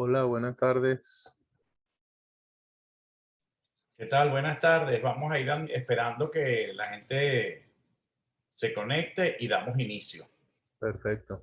Hola, buenas tardes. ¿Qué tal? Buenas tardes. Vamos a ir esperando que la gente se conecte y damos inicio. Perfecto.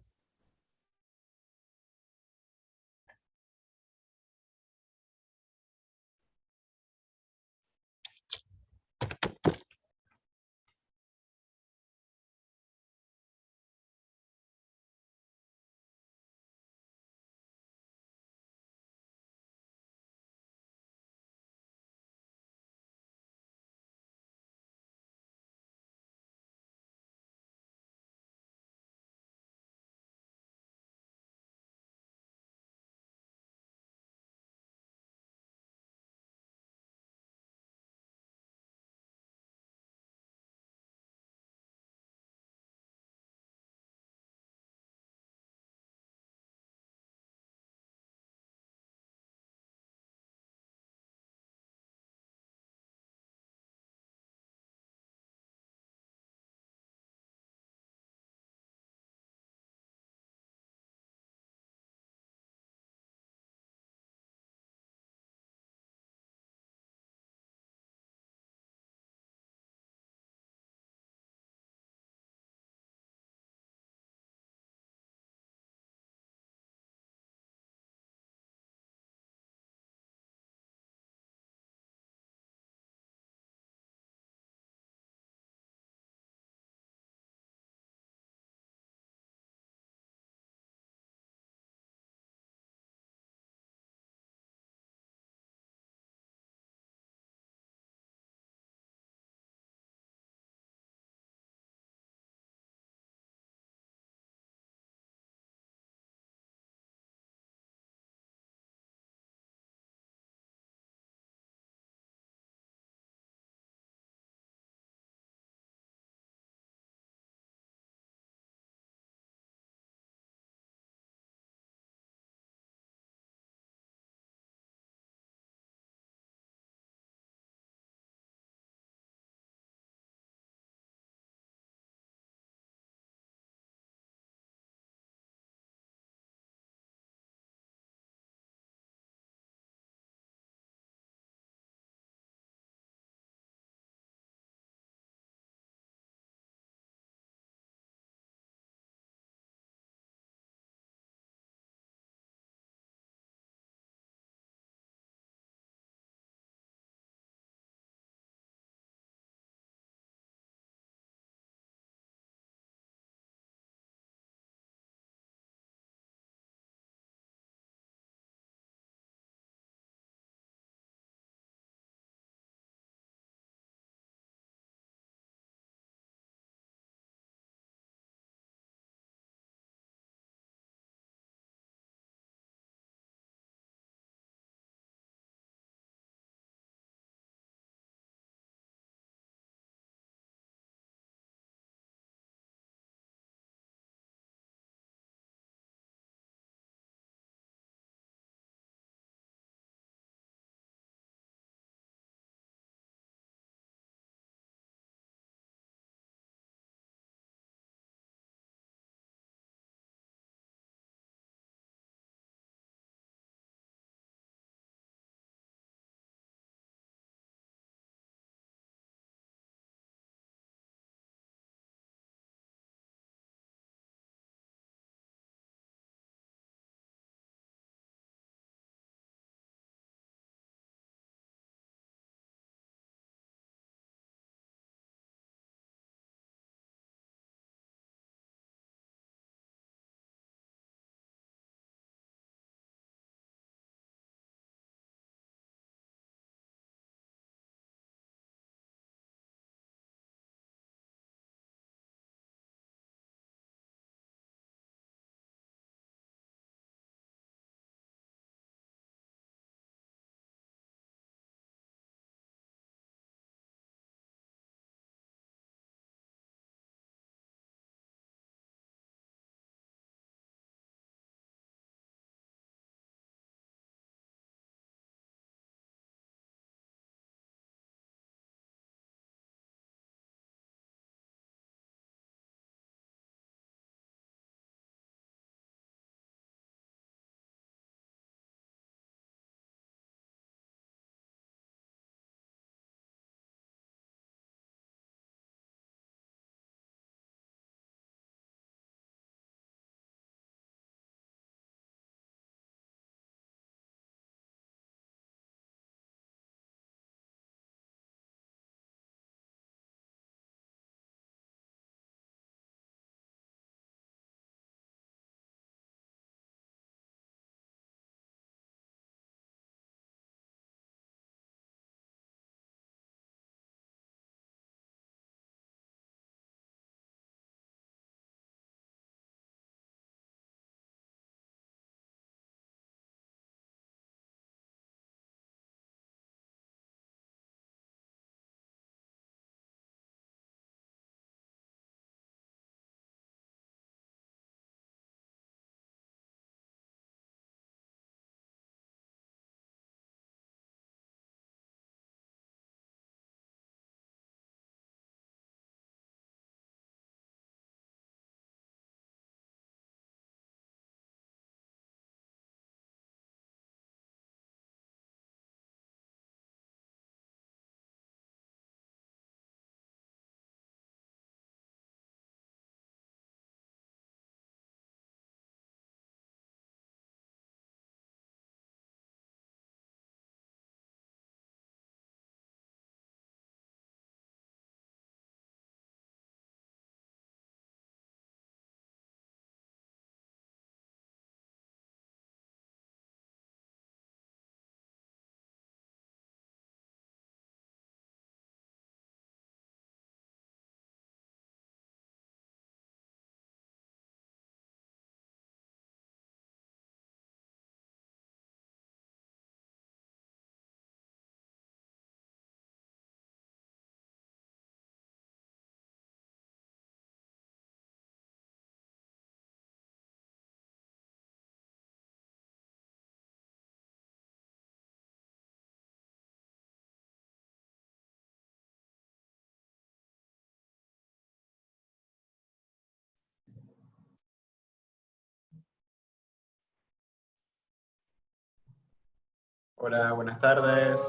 Hola, buenas tardes.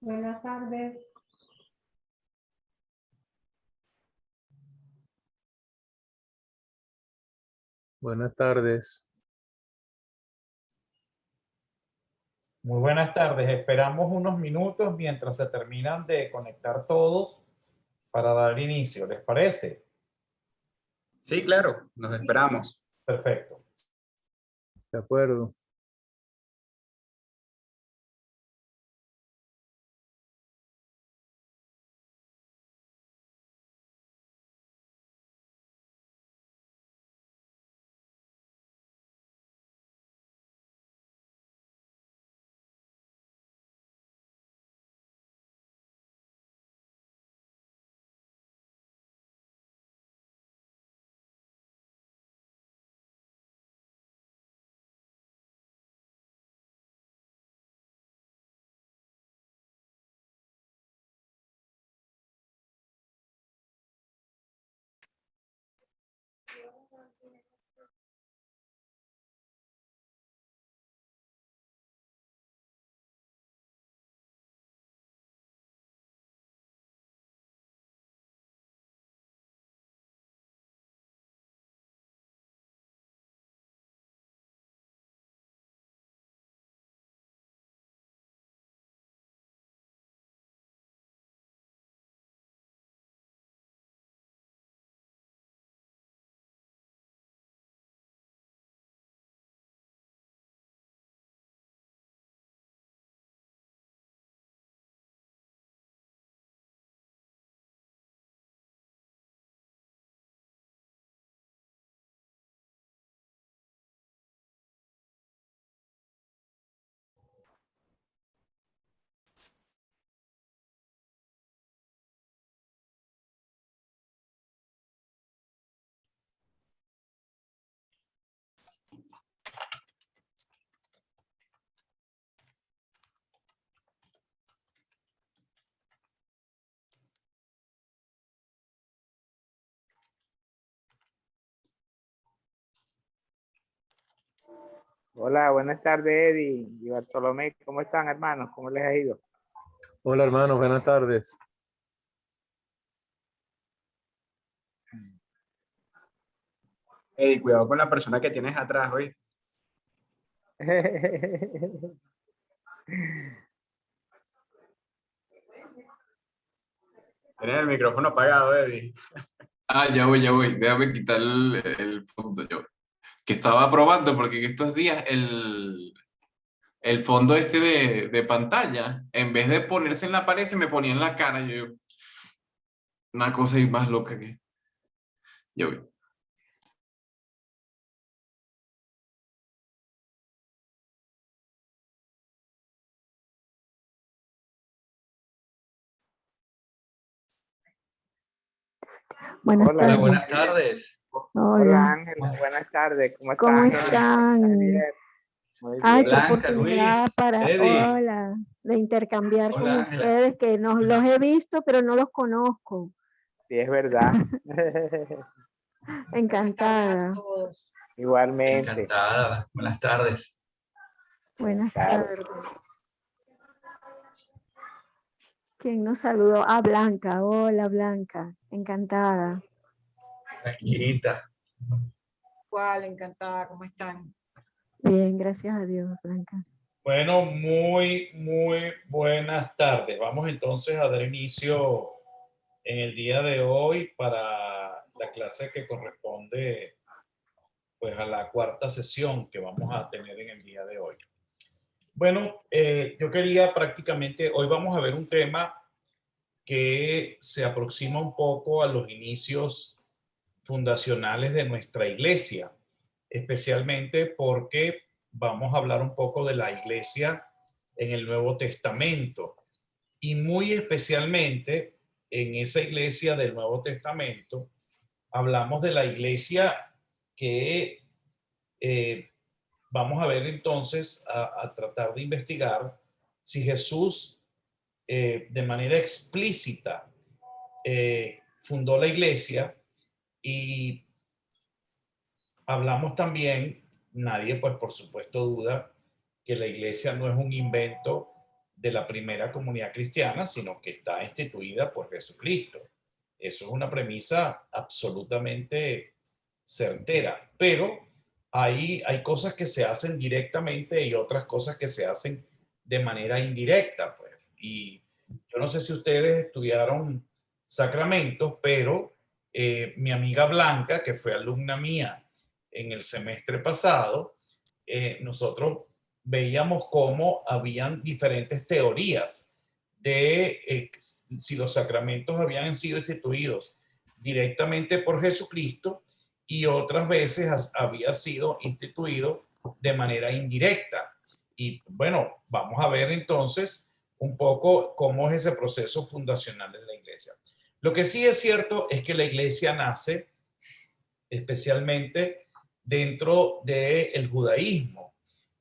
Buenas tardes. Buenas tardes. Muy buenas tardes. Esperamos unos minutos mientras se terminan de conectar todos para dar inicio. ¿Les parece? Sí, claro, nos esperamos. Perfecto. De acuerdo. Hola, buenas tardes, Eddie y Bartolomé. ¿Cómo están, hermanos? ¿Cómo les ha ido? Hola, hermanos. Buenas tardes. Ey, cuidado con la persona que tienes atrás, ¿oíste? Tienes el micrófono apagado, Eddie. Ah, ya voy. Déjame quitar el fondo yo. Que estaba probando porque en estos días el fondo este de pantalla, en vez de ponerse en la pared, se me ponía en la cara. Una cosa y más loca que. Ya voy. Buenas Hola, tardes. Buenas tardes. hola Hola. Ángela, buenas tardes. ¿Cómo ¿Cómo están? están? Javier, muy Ay, qué bien. Blanca, oportunidad Luis, para, Eddie. hola, de intercambiar con Hola, Ángela. ustedes, que no los he visto, pero no los conozco. Sí, es verdad. Encantada. Igualmente. Encantada. Buenas tardes. Buenas tardes. tardes. ¿Quién nos saludó? Ah, Blanca. Hola, Blanca. Encantada. Tranquilita. Igual, encantada, ¿cómo están? Bien, gracias a Dios, Blanca. Bueno, muy buenas tardes. Vamos entonces a dar inicio en el día de hoy para la clase que corresponde pues a la cuarta sesión que vamos a tener en el día de hoy. Bueno, yo quería prácticamente, hoy vamos a ver un tema que se aproxima un poco a los inicios fundacionales de nuestra iglesia, especialmente porque vamos a hablar un poco de la iglesia en el Nuevo Testamento y muy especialmente en esa iglesia del Nuevo Testamento hablamos de la iglesia que vamos a ver entonces a tratar de investigar si Jesús de manera explícita fundó la iglesia y hablamos también, nadie pues por supuesto duda que la iglesia no es un invento de la primera comunidad cristiana, sino que está instituida por Jesucristo. Eso es una premisa absolutamente certera, pero hay cosas que se hacen directamente y otras cosas que se hacen de manera indirecta, pues. Y yo no sé si ustedes estudiaron sacramentos, pero mi amiga Blanca, que fue alumna mía en el semestre pasado, nosotros veíamos cómo habían diferentes teorías de si los sacramentos habían sido instituidos directamente por Jesucristo y otras veces había sido instituido de manera indirecta. Y bueno, vamos a ver entonces un poco cómo es ese proceso fundacional en la iglesia. Lo que sí es cierto es que la iglesia nace especialmente dentro del judaísmo.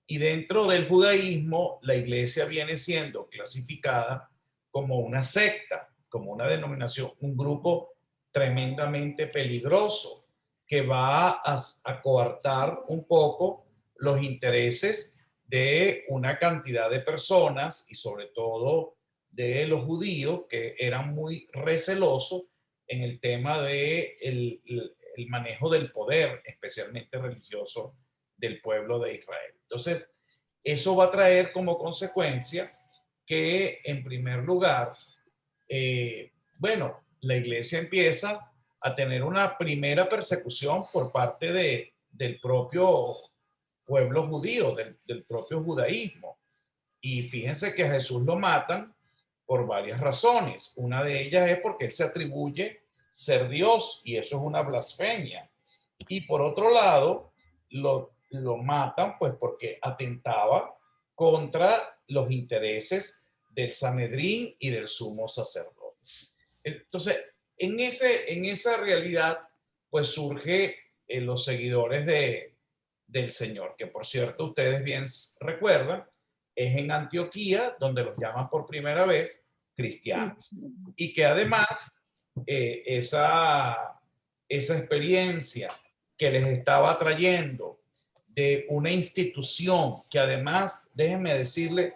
Y dentro del judaísmo, la iglesia viene siendo clasificada como una secta, como una denominación, un grupo tremendamente peligroso que va a coartar un poco los intereses de una cantidad de personas y sobre todo de los judíos que eran muy recelosos en el tema de el manejo del poder, especialmente religioso, del pueblo de Israel. Entonces, eso va a traer como consecuencia que, en primer lugar, bueno, la iglesia empieza a tener una primera persecución por parte del propio pueblo judío, del propio judaísmo. Y fíjense que a Jesús lo matan por varias razones. Una de ellas es porque él se atribuye ser Dios y eso es una blasfemia. Y por otro lado, lo matan pues porque atentaba contra los intereses del Sanedrín y del sumo sacerdote. Entonces, en esa realidad, pues surge los seguidores del Señor, que por cierto, ustedes bien recuerdan, es en Antioquía donde los llaman por primera vez cristianos. Y que además esa experiencia que les estaba trayendo de una institución que además, déjenme decirle,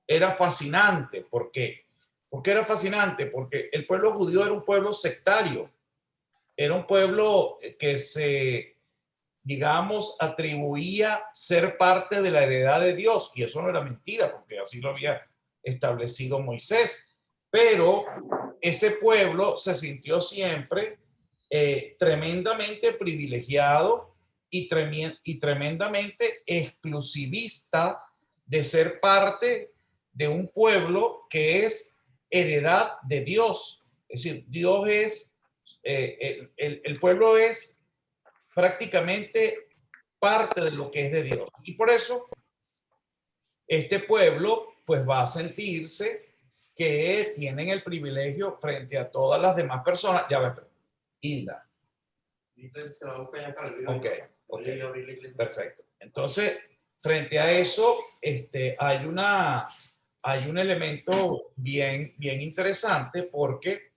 era fascinante. ¿Por qué? ¿Por qué era fascinante? Porque el pueblo judío era un pueblo sectario. Era un pueblo que se, digamos, atribuía ser parte de la heredad de Dios. Y eso no era mentira, porque así lo había establecido Moisés. Pero ese pueblo se sintió siempre tremendamente privilegiado y tremendamente exclusivista de ser parte de un pueblo que es heredad de Dios. Es decir, Dios es, el pueblo es prácticamente parte de lo que es de Dios. Y por eso este pueblo pues va a sentirse que tienen el privilegio frente a todas las demás personas. Ya ves, Hilda. Ok, perfecto. Entonces, frente a eso, hay un elemento bien interesante porque,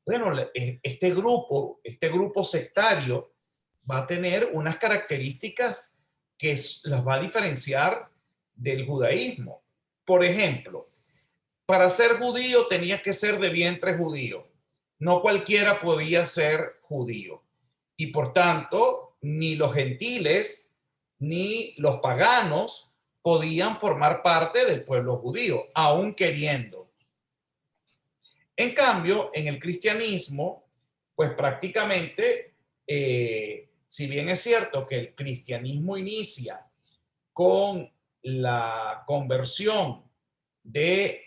bueno, este grupo sectario va a tener unas características que las va a diferenciar del judaísmo. Por ejemplo, para ser judío tenía que ser de vientre judío. No cualquiera podía ser judío. Y por tanto, ni los gentiles ni los paganos podían formar parte del pueblo judío, aun queriendo. En cambio, en el cristianismo, pues prácticamente, si bien es cierto que el cristianismo inicia con la conversión de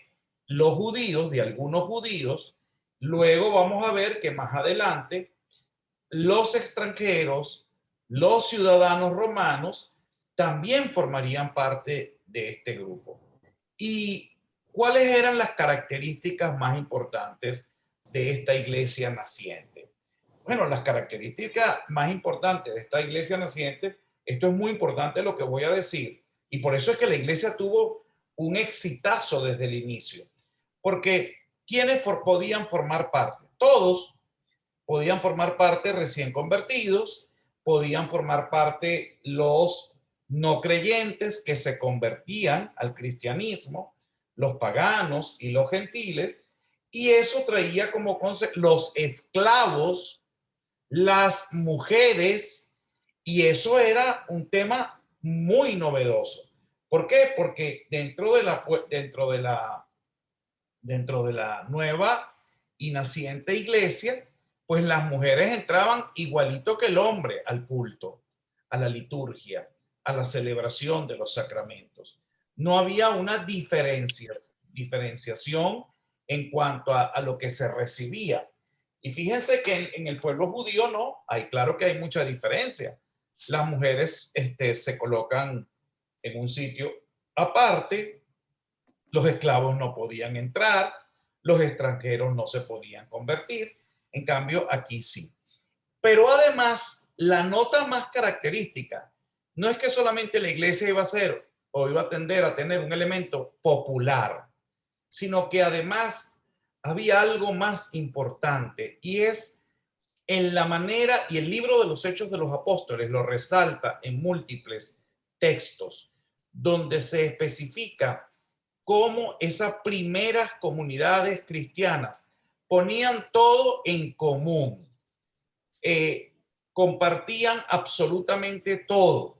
los judíos, de algunos judíos, luego vamos a ver que más adelante los extranjeros, los ciudadanos romanos, también formarían parte de este grupo. ¿Y cuáles eran las características más importantes de esta iglesia naciente? Bueno, las características más importantes de esta iglesia naciente, esto es muy importante lo que voy a decir, y por eso es que la iglesia tuvo un exitazo desde el inicio. Porque ¿quiénes podían formar parte? Todos podían formar parte recién convertidos, podían formar parte los no creyentes que se convertían al cristianismo, los paganos y los gentiles, y eso traía como consecuencia los esclavos, las mujeres, y eso era un tema muy novedoso. ¿Por qué? Porque dentro de la nueva y naciente iglesia, pues las mujeres entraban igualito que el hombre al culto, a la liturgia, a la celebración de los sacramentos. No había una diferenciación en cuanto a lo que se recibía. Y fíjense que en el pueblo judío no, claro que hay mucha diferencia. Las mujeres se colocan en un sitio aparte, los esclavos no podían entrar, los extranjeros no se podían convertir, en cambio aquí sí. Pero además, la nota más característica no es que solamente la iglesia iba a ser o iba a tender a tener un elemento popular, sino que además había algo más importante, y es en la manera, y el libro de los Hechos de los Apóstoles lo resalta en múltiples textos, donde se especifica cómo esas primeras comunidades cristianas ponían todo en común, compartían absolutamente todo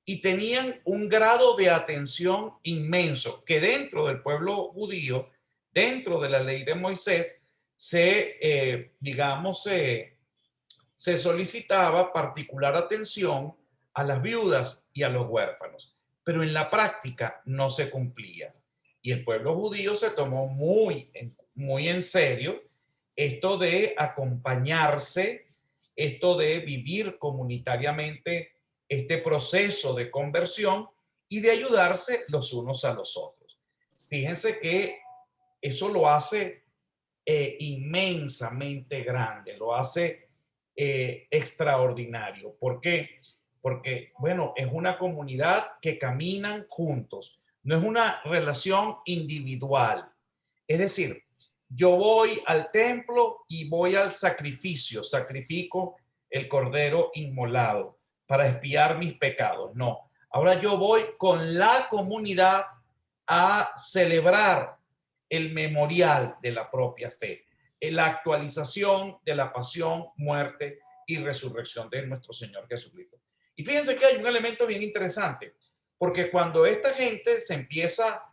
y tenían un grado de atención inmenso que dentro del pueblo judío, dentro de la ley de Moisés, se solicitaba particular atención a las viudas y a los huérfanos, pero en la práctica no se cumplía. Y el pueblo judío se tomó muy en serio esto de acompañarse, esto de vivir comunitariamente este proceso de conversión y de ayudarse los unos a los otros. Fíjense que eso lo hace inmensamente grande, lo hace extraordinario. ¿Por qué? Porque, bueno, es una comunidad que caminan juntos. No es una relación individual. Es decir, yo voy al templo y voy al sacrificio, sacrifico el cordero inmolado para expiar mis pecados. No, ahora yo voy con la comunidad a celebrar el memorial de la propia fe, la actualización de la pasión, muerte y resurrección de nuestro Señor Jesucristo. Y fíjense que hay un elemento bien interesante, porque cuando esta gente se empieza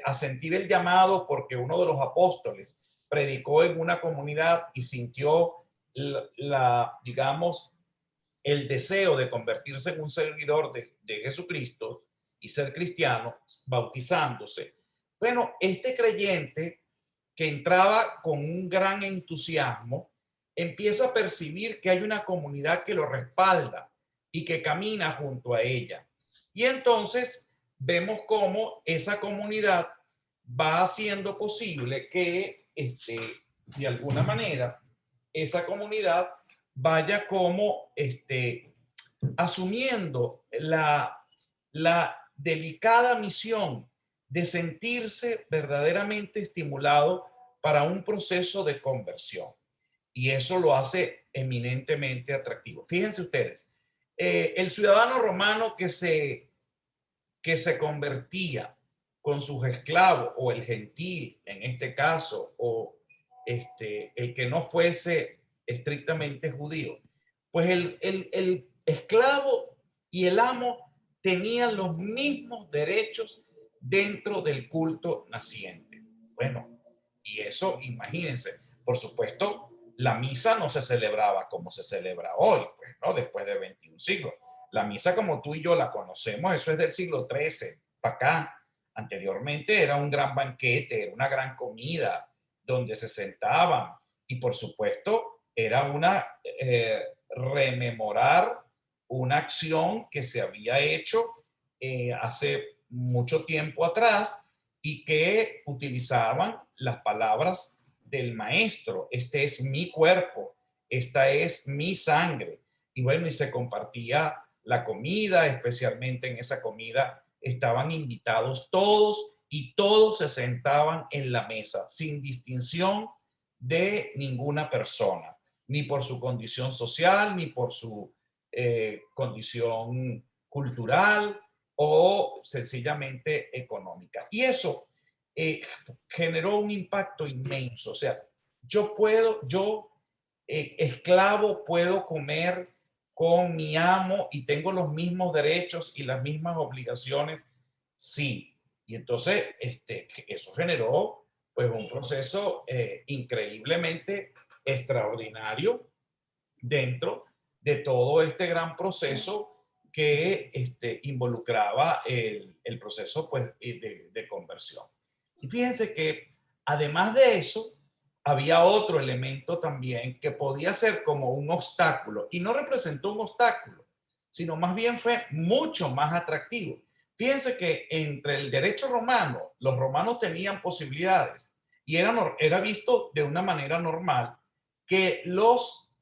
a sentir el llamado porque uno de los apóstoles predicó en una comunidad y sintió digamos, el deseo de convertirse en un seguidor de Jesucristo y ser cristiano, bautizándose. Bueno, este creyente que entraba con un gran entusiasmo, empieza a percibir que hay una comunidad que lo respalda y que camina junto a ella. Y entonces vemos cómo esa comunidad va haciendo posible que, de alguna manera, esa comunidad vaya como asumiendo la delicada misión de sentirse verdaderamente estimulado para un proceso de conversión. Y eso lo hace eminentemente atractivo. Fíjense ustedes, el ciudadano romano que se convertía con sus esclavos, o el gentil en este caso, o el que no fuese estrictamente judío, pues el esclavo y el amo tenían los mismos derechos dentro del culto naciente. Bueno, y eso, imagínense, por supuesto, la misa no se celebraba como se celebra hoy, pues, ¿no? Después de 21 siglos. La misa como tú y yo la conocemos, eso es del siglo XIII para acá. Anteriormente era un gran banquete, era una gran comida donde se sentaban y por supuesto era rememorar una acción que se había hecho hace mucho tiempo atrás y que utilizaban las palabras del maestro. Este es mi cuerpo, esta es mi sangre. Y bueno, y se compartía la comida, especialmente en esa comida estaban invitados todos y todos se sentaban en la mesa sin distinción de ninguna persona, ni por su condición social, ni por su condición cultural, o sencillamente económica. Y eso generó un impacto inmenso. O sea, esclavo, puedo comer con mi amo y tengo los mismos derechos y las mismas obligaciones. Sí. Y entonces eso generó pues un proceso increíblemente extraordinario dentro de todo este gran proceso que involucraba el proceso pues, de conversión. Y fíjense que además de eso, había otro elemento también que podía ser como un obstáculo, y no representó un obstáculo, sino más bien fue mucho más atractivo. Fíjense que entre el derecho romano, los romanos tenían posibilidades, y era visto de una manera normal que los,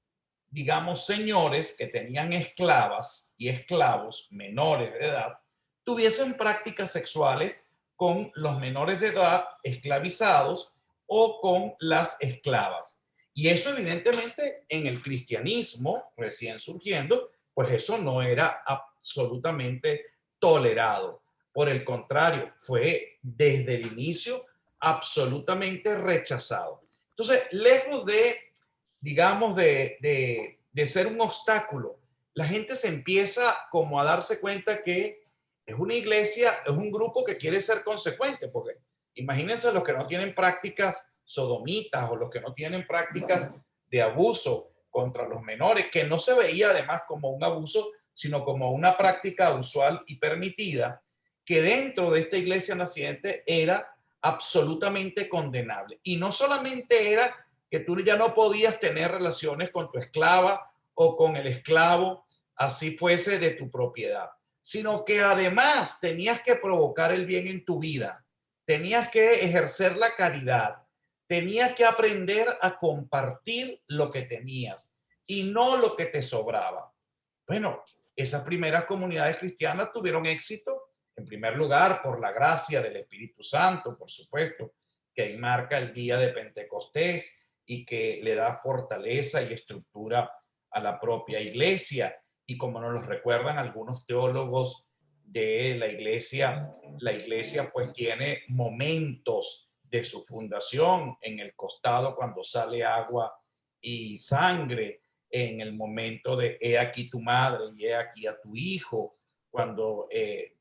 digamos, señores que tenían esclavas y esclavos menores de edad tuviesen prácticas sexuales con los menores de edad esclavizados o con las esclavas. Y eso evidentemente en el cristianismo recién surgiendo, pues eso no era absolutamente tolerado. Por el contrario, fue desde el inicio absolutamente rechazado. Entonces, lejos de, digamos, de ser un obstáculo, la gente se empieza como a darse cuenta que es una iglesia, es un grupo que quiere ser consecuente, porque imagínense los que no tienen prácticas sodomitas o los que no tienen prácticas de abuso contra los menores, que no se veía además como un abuso, sino como una práctica usual y permitida, que dentro de esta iglesia naciente era absolutamente condenable. Y no solamente era que tú ya no podías tener relaciones con tu esclava o con el esclavo, así fuese de tu propiedad, sino que además tenías que provocar el bien en tu vida, tenías que ejercer la caridad, tenías que aprender a compartir lo que tenías y no lo que te sobraba. Bueno, esas primeras comunidades cristianas tuvieron éxito, en primer lugar, por la gracia del Espíritu Santo, por supuesto, que ahí marca el día de Pentecostés y que le da fortaleza y estructura a la propia iglesia. Y como nos lo recuerdan algunos teólogos de la iglesia pues tiene momentos de su fundación en el costado cuando sale agua y sangre, en el momento de he aquí tu madre y he aquí a tu hijo, cuando él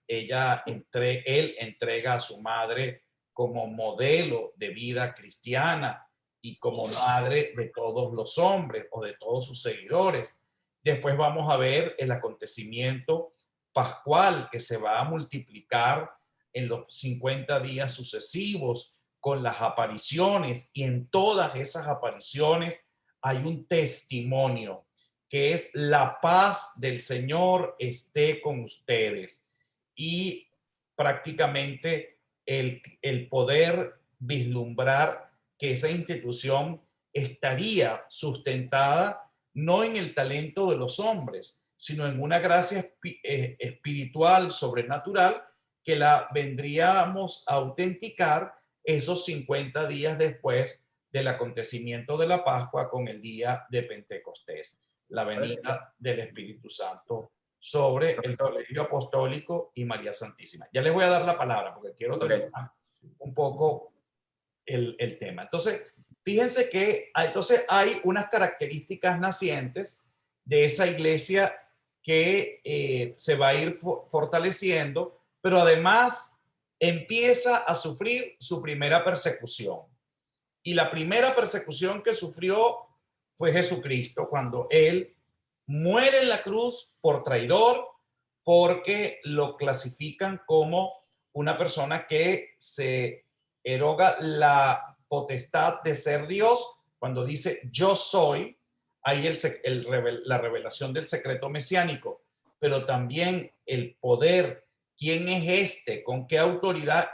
entrega a su madre como modelo de vida cristiana y como madre de todos los hombres o de todos sus seguidores. Después vamos a ver el acontecimiento pascual que se va a multiplicar en los 50 días sucesivos con las apariciones, y en todas esas apariciones hay un testimonio que es la paz del Señor esté con ustedes, y prácticamente el poder vislumbrar que esa institución estaría sustentada no en el talento de los hombres, sino en una gracia espiritual, sobrenatural, que la vendríamos a autenticar esos 50 días después del acontecimiento de la Pascua con el día de Pentecostés, la venida del Espíritu Santo sobre el Colegio Apostólico y María Santísima. Ya les voy a dar la palabra porque quiero terminar un poco el tema. Entonces, fíjense que entonces hay unas características nacientes de esa iglesia que se va a ir fortaleciendo, pero además empieza a sufrir su primera persecución. Y la primera persecución que sufrió fue Jesucristo, cuando él muere en la cruz por traidor, porque lo clasifican como una persona que se eroga la potestad de ser Dios. Cuando dice yo soy, ahí la revelación del secreto mesiánico, pero también el poder, quién es este, con qué autoridad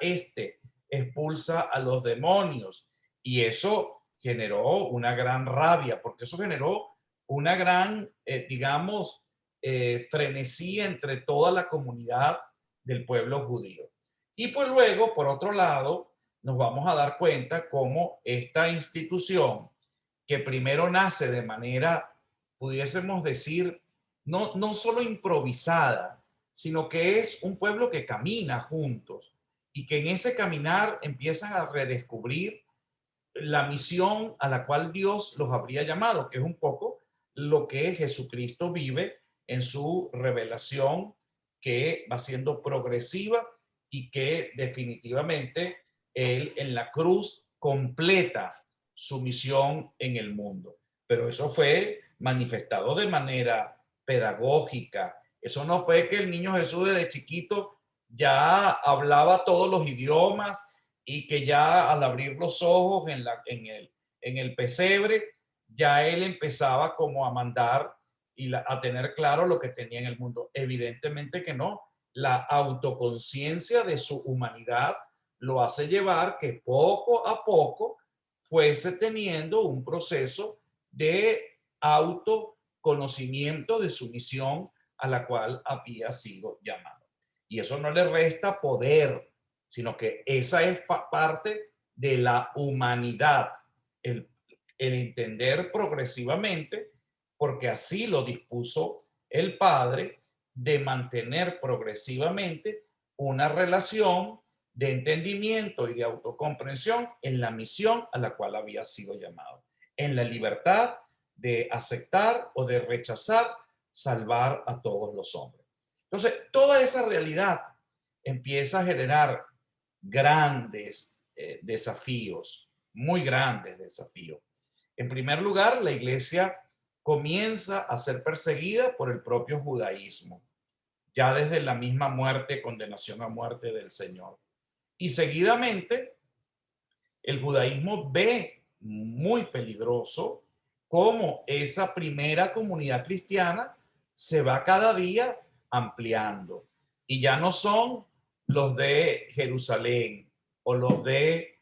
expulsa a los demonios. Y eso generó una gran rabia, porque eso generó una gran, digamos, frenesí entre toda la comunidad del pueblo judío. Y pues luego, por otro lado, nos vamos a dar cuenta cómo esta institución, que primero nace de manera, pudiésemos decir, no solo improvisada, sino que es un pueblo que camina juntos y que en ese caminar empiezan a redescubrir la misión a la cual Dios los habría llamado, que es un poco lo que Jesucristo vive en su revelación, que va siendo progresiva y que definitivamente Él en la cruz completa su misión en el mundo. Pero eso fue manifestado de manera pedagógica. Eso no fue que el niño Jesús desde chiquito ya hablaba todos los idiomas y que ya al abrir los ojos en el pesebre, ya él empezaba como a mandar y a tener claro lo que tenía en el mundo. Evidentemente que no. La autoconciencia de su humanidad lo hace llevar que poco a poco fuese teniendo un proceso de autoconocimiento de su misión a la cual había sido llamado. Y eso no le resta poder, sino que esa es parte de la humanidad, el entender progresivamente, porque así lo dispuso el Padre, de mantener progresivamente una relación de entendimiento y de autocomprensión en la misión a la cual había sido llamado, en la libertad de aceptar o de rechazar, salvar a todos los hombres. Entonces, toda esa realidad empieza a generar grandes desafíos, muy grandes desafíos. En primer lugar, la iglesia comienza a ser perseguida por el propio judaísmo, ya desde la misma muerte, condenación a muerte del Señor. Y seguidamente, el judaísmo ve muy peligroso cómo esa primera comunidad cristiana se va cada día ampliando. Y ya no son los de Jerusalén o los de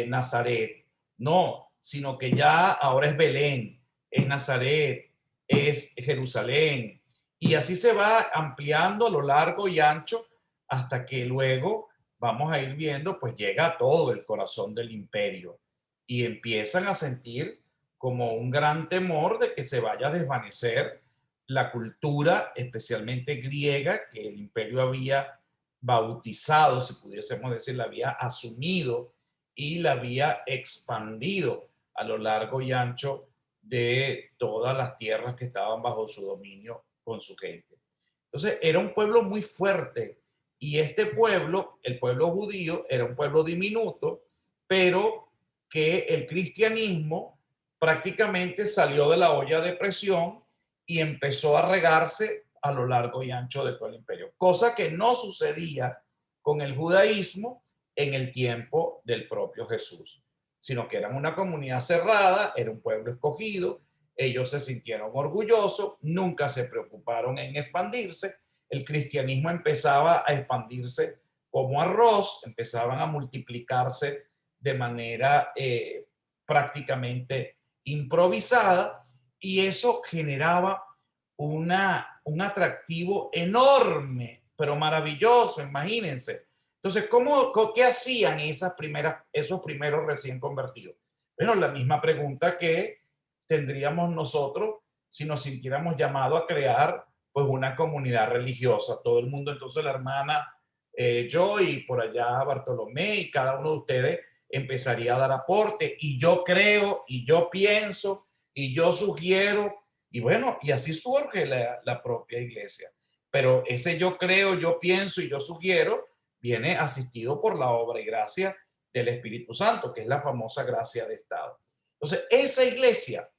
Nazaret, no, sino que ya ahora es Belén, es Nazaret, es Jerusalén. Y así se va ampliando a lo largo y ancho hasta que luego vamos a ir viendo, pues llega a todo el corazón del imperio y empiezan a sentir como un gran temor de que se vaya a desvanecer la cultura, especialmente griega, que el imperio había bautizado, si pudiésemos decir, la había asumido y la había expandido a lo largo y ancho de todas las tierras que estaban bajo su dominio con su gente. Entonces, era un pueblo muy fuerte y este pueblo, el pueblo judío, era un pueblo diminuto, pero que el cristianismo prácticamente salió de la olla de presión y empezó a regarse a lo largo y ancho de todo el imperio, cosa que no sucedía con el judaísmo en el tiempo del propio Jesús, sino que eran una comunidad cerrada, era un pueblo escogido, ellos se sintieron orgullosos, nunca se preocuparon en expandirse, el cristianismo empezaba a expandirse como arroz, empezaban a multiplicarse de manera prácticamente improvisada y eso generaba un atractivo enorme, pero maravilloso, imagínense. Entonces, ¿qué hacían esos primeros recién convertidos? Bueno, la misma pregunta que tendríamos nosotros si nos sintiéramos llamados a crear pues una comunidad religiosa. Todo el mundo, entonces la hermana yo y por allá Bartolomé y cada uno de ustedes empezaría a dar aporte y yo creo y yo pienso y yo sugiero y bueno, y así surge la propia iglesia. Pero ese yo creo, yo pienso y yo sugiero viene asistido por la obra y gracia del Espíritu Santo, que es la famosa gracia de Estado. Entonces, esa iglesia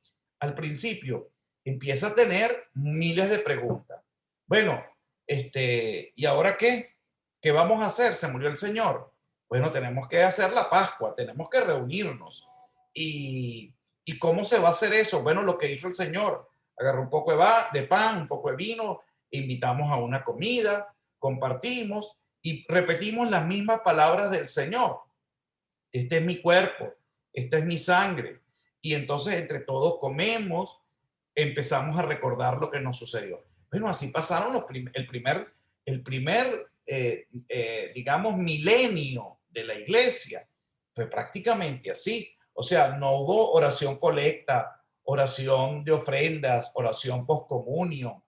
al principio empieza a tener miles de preguntas. Bueno, ¿y ahora qué? ¿Qué vamos a hacer? ¿Se murió el Señor? Bueno, tenemos que hacer la Pascua, tenemos que reunirnos. ¿Y cómo se va a hacer eso? Bueno, lo que hizo el Señor, agarró un poco de pan, un poco de vino, invitamos a una comida, compartimos y repetimos las mismas palabras del Señor. Este es mi cuerpo, esta es mi sangre. Y entonces entre todos comemos, empezamos a recordar lo que nos sucedió. Bueno, así pasaron el primer digamos, milenio de la iglesia. Fue prácticamente así. O sea, no hubo oración colecta, oración de ofrendas, oración postcomunio.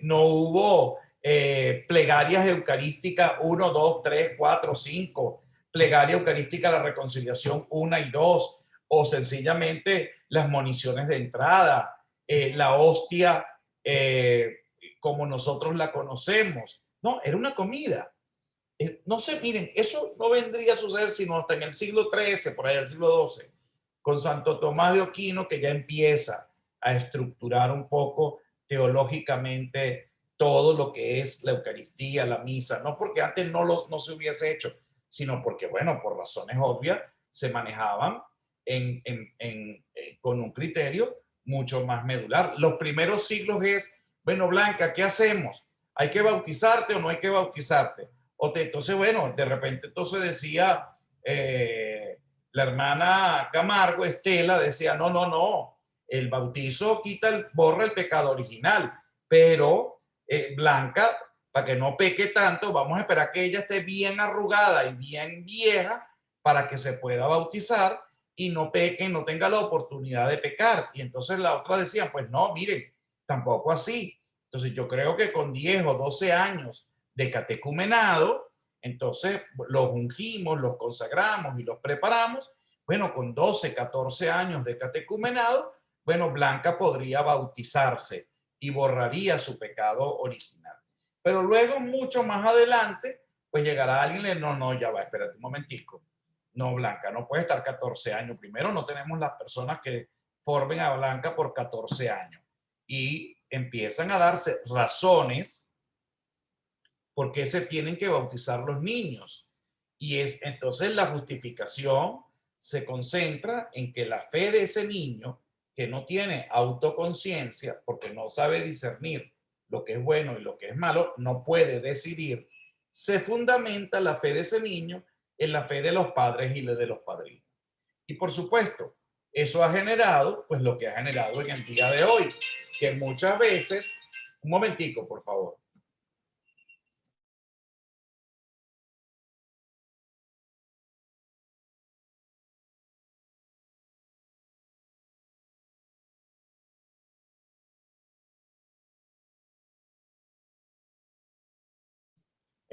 No hubo plegarias eucarísticas 1, 2, 3, 4, 5, plegaria eucarística la reconciliación 1 y 2, o sencillamente las moniciones de entrada, la hostia como nosotros la conocemos. No, era una comida. No sé, miren, eso no vendría a suceder sino hasta en el siglo XIII, por ahí el siglo XII, con Santo Tomás de Aquino, que ya empieza a estructurar un poco teológicamente todo lo que es la Eucaristía, la misa, no porque antes no se hubiese hecho, sino porque, bueno, por razones obvias, se manejaban con un criterio mucho más medular. Los primeros siglos es, bueno, Blanca, ¿qué hacemos? ¿Hay que bautizarte o no hay que bautizarte? Entonces, bueno, de repente entonces decía la hermana Camargo, Estela, decía, no, el bautizo borra el pecado original, pero Blanca, para que no peque tanto, vamos a esperar que ella esté bien arrugada y bien vieja para que se pueda bautizar y no peque, no tenga la oportunidad de pecar. Y entonces la otra decía, pues no, miren, tampoco así. Entonces yo creo que con 10 o 12 años de catecumenado, entonces los ungimos, los consagramos y los preparamos. Bueno, con 12, 14 años de catecumenado, bueno, Blanca podría bautizarse y borraría su pecado original. Pero luego, mucho más adelante, pues llegará alguien y le dice, no, ya va, espérate un momentico. No, Blanca, no puede estar 14 años. Primero, no tenemos las personas que formen a Blanca por 14 años. Y empiezan a darse razones por qué se tienen que bautizar los niños. Y entonces la justificación se concentra en que la fe de ese niño, que no tiene autoconciencia, porque no sabe discernir lo que es bueno y lo que es malo, no puede decidir, se fundamenta la fe de ese niño en la fe de los padres y de los padrinos. Y por supuesto, eso ha generado, pues lo que ha generado en el día de hoy, que muchas veces, un momentico, por favor.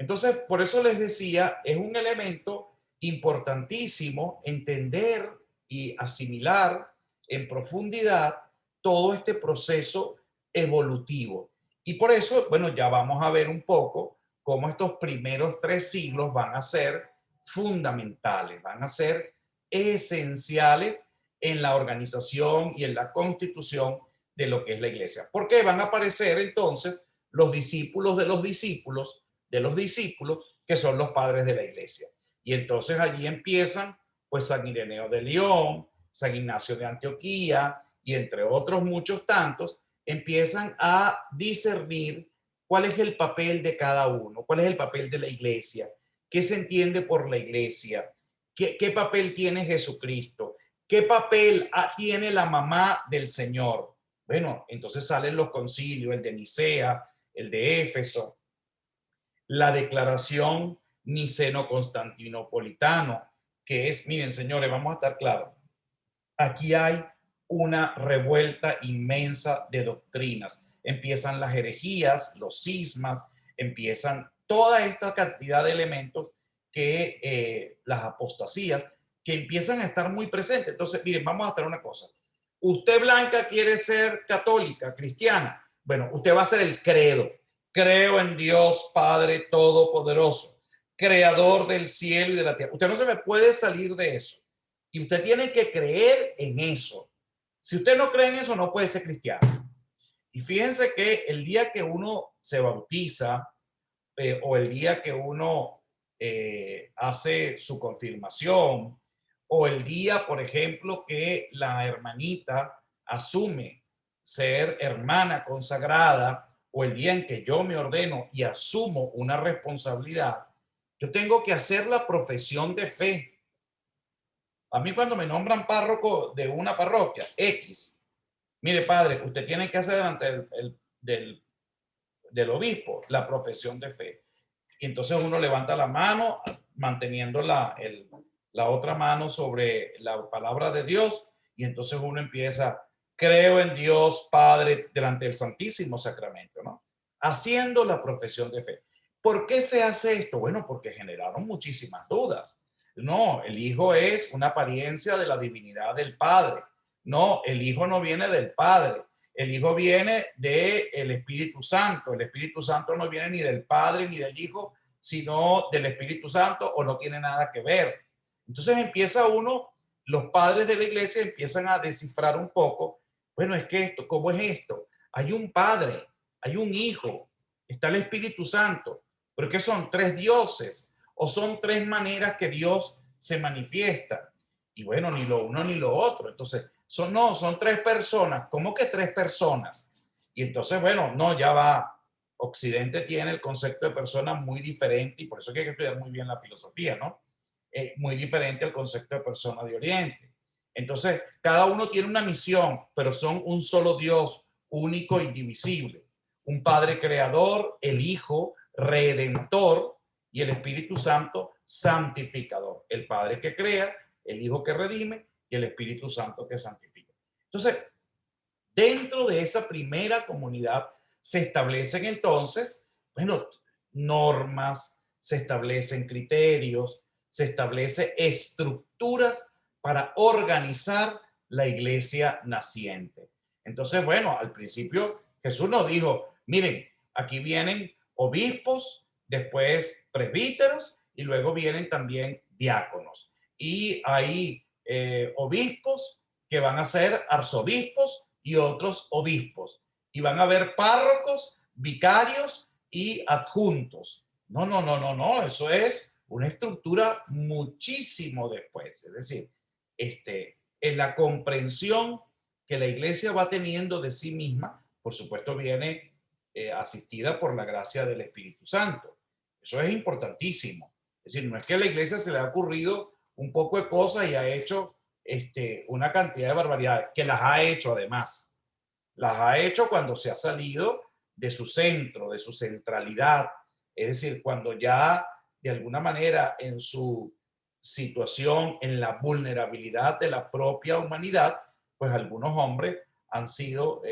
Entonces, por eso les decía, es un elemento importantísimo entender y asimilar en profundidad todo este proceso evolutivo. Y por eso, bueno, ya vamos a ver un poco cómo estos primeros 3 siglos van a ser fundamentales, van a ser esenciales en la organización y en la constitución de lo que es la iglesia. Porque van a aparecer entonces los discípulos de los discípulos, que son los padres de la iglesia. Y entonces allí empiezan, pues, San Ireneo de León, San Ignacio de Antioquía, y entre otros muchos tantos, empiezan a discernir cuál es el papel de cada uno, cuál es el papel de la iglesia, qué se entiende por la iglesia, qué papel tiene Jesucristo, qué papel tiene la mamá del Señor. Bueno, entonces salen los concilios, el de Nicea, el de Éfeso, la declaración niceno-constantinopolitano, que es, miren señores, vamos a estar claros, aquí hay una revuelta inmensa de doctrinas. Empiezan las herejías, los cismas, empiezan toda esta cantidad de elementos que las apostasías, que empiezan a estar muy presentes. Entonces, miren, vamos a hacer una cosa. Usted, Blanca, quiere ser católica, cristiana. Bueno, usted va a hacer el credo. Creo en Dios Padre Todopoderoso, creador del cielo y de la tierra. Usted no se me puede salir de eso. Y usted tiene que creer en eso. Si usted no cree en eso, no puede ser cristiano. Y fíjense que el día que uno se bautiza o el día que uno hace su confirmación o el día, por ejemplo, que la hermanita asume ser hermana consagrada, o el día en que yo me ordeno y asumo una responsabilidad, yo tengo que hacer la profesión de fe. A mí cuando me nombran párroco de una parroquia X, mire padre, usted tiene que hacer delante del obispo la profesión de fe. Y entonces uno levanta la mano manteniendo la otra mano sobre la palabra de Dios y entonces uno empieza, creo en Dios Padre delante del Santísimo Sacramento, ¿no? haciendo la profesión de fe. ¿Por qué se hace esto? Bueno, porque generaron muchísimas dudas. No, el Hijo es una apariencia de la divinidad del Padre. No, el Hijo no viene del Padre. El Hijo viene del Espíritu Santo. El Espíritu Santo no viene ni del Padre ni del Hijo, sino del Espíritu Santo, o no tiene nada que ver. Entonces empieza uno, los padres de la iglesia empiezan a descifrar un poco. Bueno, es que esto, ¿cómo es esto? Hay un Padre, hay un Hijo, está el Espíritu Santo, pero ¿qué son? ¿Tres dioses? ¿O son tres maneras que Dios se manifiesta? Y bueno, ni lo uno ni lo otro. Entonces, son tres personas. ¿Cómo que tres personas? Y entonces, bueno, no, ya va. Occidente tiene el concepto de persona muy diferente y por eso hay que estudiar muy bien la filosofía, ¿no? Muy diferente al concepto de persona de Oriente. Entonces, cada uno tiene una misión, pero son un solo Dios, único e indivisible. Un Padre creador, el Hijo redentor y el Espíritu Santo santificador. El Padre que crea, el Hijo que redime y el Espíritu Santo que santifica. Entonces, dentro de esa primera comunidad se establecen entonces, bueno, normas, se establecen criterios, se establecen estructuras para organizar la iglesia naciente. Entonces, bueno, al principio Jesús nos dijo, miren, aquí vienen obispos, después presbíteros y luego vienen también diáconos. Y hay obispos que van a ser arzobispos y otros obispos. Y van a haber párrocos, vicarios y adjuntos. No, eso es una estructura muchísimo después. Es decir, en la comprensión que la iglesia va teniendo de sí misma, por supuesto viene asistida por la gracia del Espíritu Santo. Eso es importantísimo. Es decir, no es que a la iglesia se le ha ocurrido un poco de cosas y ha hecho una cantidad de barbaridades, que las ha hecho además. Las ha hecho cuando se ha salido de su centro, de su centralidad. Es decir, cuando ya de alguna manera en su situación, en la vulnerabilidad de la propia humanidad, pues algunos hombres han sido,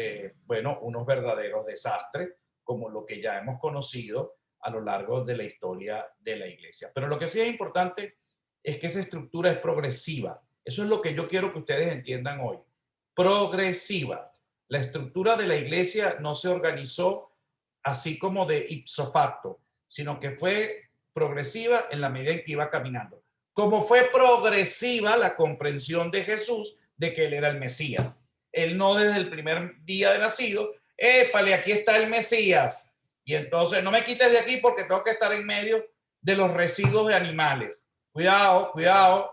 bueno, unos verdaderos desastres, como lo que ya hemos conocido a lo largo de la historia de la iglesia. Pero lo que sí es importante es que esa estructura es progresiva. Eso es lo que yo quiero que ustedes entiendan hoy. Progresiva. La estructura de la iglesia no se organizó así como de ipso facto, sino que fue progresiva en la medida en que iba caminando. Como fue progresiva la comprensión de Jesús de que él era el Mesías. Él no desde el primer día de nacido, épale, aquí está el Mesías. Y entonces no me quites de aquí porque tengo que estar en medio de los residuos de animales. Cuidado, cuidado.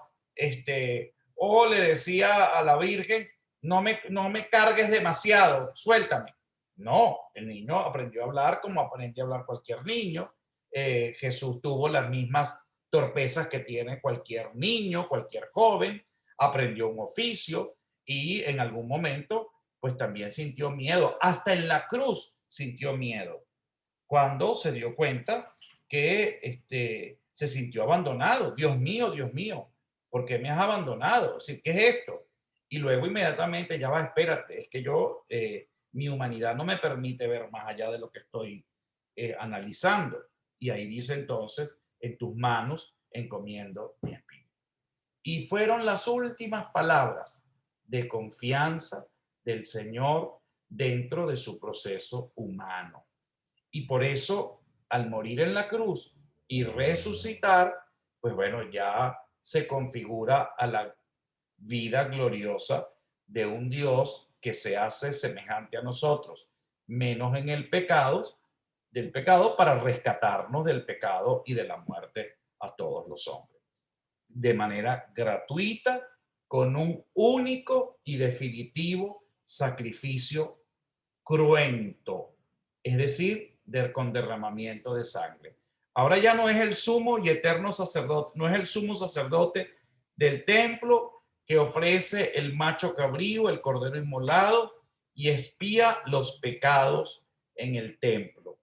O le decía a la Virgen, no me cargues demasiado, suéltame. No, el niño aprendió a hablar como aprende a hablar cualquier niño. Jesús tuvo las mismas torpezas que tiene cualquier niño, cualquier joven, aprendió un oficio y en algún momento pues también sintió miedo, hasta en la cruz sintió miedo, cuando se dio cuenta que se sintió abandonado. Dios mío, ¿por qué me has abandonado? ¿Sí? ¿Qué es esto? Y luego inmediatamente, ya va, espérate, es que mi humanidad no me permite ver más allá de lo que estoy analizando. Y ahí dice entonces, en tus manos encomiendo mi espíritu. Y fueron las últimas palabras de confianza del Señor dentro de su proceso humano. Y por eso, al morir en la cruz y resucitar, pues bueno, ya se configura a la vida gloriosa de un Dios que se hace semejante a nosotros, menos en el pecado, del pecado, para rescatarnos del pecado y de la muerte a todos los hombres. De manera gratuita, con un único y definitivo sacrificio cruento, es decir, con derramamiento de sangre. Ahora ya no es el sumo y eterno sacerdote, no es el sumo sacerdote del templo que ofrece el macho cabrío, el cordero inmolado y expía los pecados en el templo.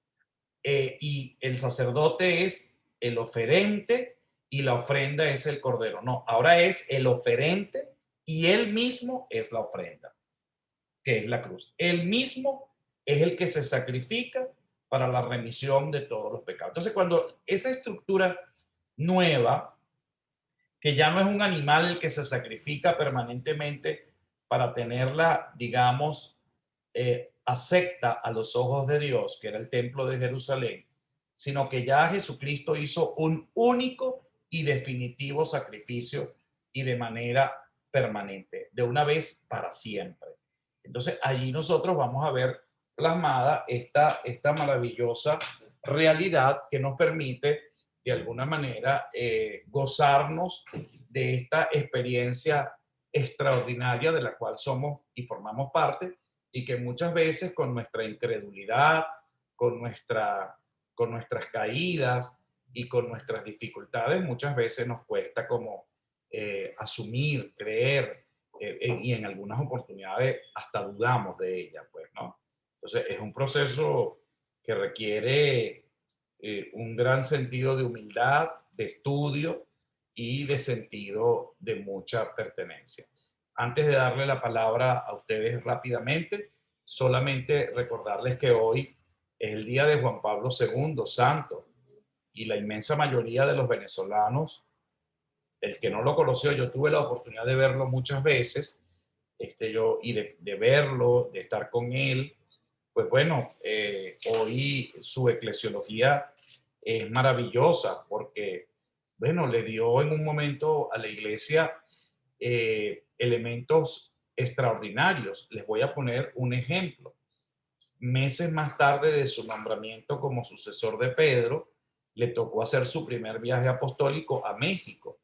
Y el sacerdote es el oferente y la ofrenda es el cordero. No, ahora es el oferente y él mismo es la ofrenda, que es la cruz. Él mismo es el que se sacrifica para la remisión de todos los pecados. Entonces, cuando esa estructura nueva, que ya no es un animal el que se sacrifica permanentemente para tenerla, digamos, acepta a los ojos de Dios, que era el templo de Jerusalén, sino que ya Jesucristo hizo un único y definitivo sacrificio y de manera permanente, de una vez para siempre. Entonces, allí nosotros vamos a ver plasmada esta maravillosa realidad que nos permite, de alguna manera, gozarnos de esta experiencia extraordinaria de la cual somos y formamos parte, y que muchas veces con nuestra incredulidad, con nuestras caídas y con nuestras dificultades, muchas veces nos cuesta como asumir, creer, y en algunas oportunidades hasta dudamos de ella, pues, ¿no? Entonces es un proceso que requiere un gran sentido de humildad, de estudio y de sentido de mucha pertenencia. Antes de darle la palabra a ustedes rápidamente, solamente recordarles que hoy es el día de Juan Pablo II, santo, y la inmensa mayoría de los venezolanos, el que no lo conoció, yo tuve la oportunidad de verlo muchas veces, y de verlo, de estar con él, pues bueno, hoy su eclesiología es maravillosa porque, bueno, le dio en un momento a la iglesia elementos extraordinarios. Les voy a poner un ejemplo. Meses más tarde de su nombramiento como sucesor de Pedro, le tocó hacer su primer viaje apostólico a México,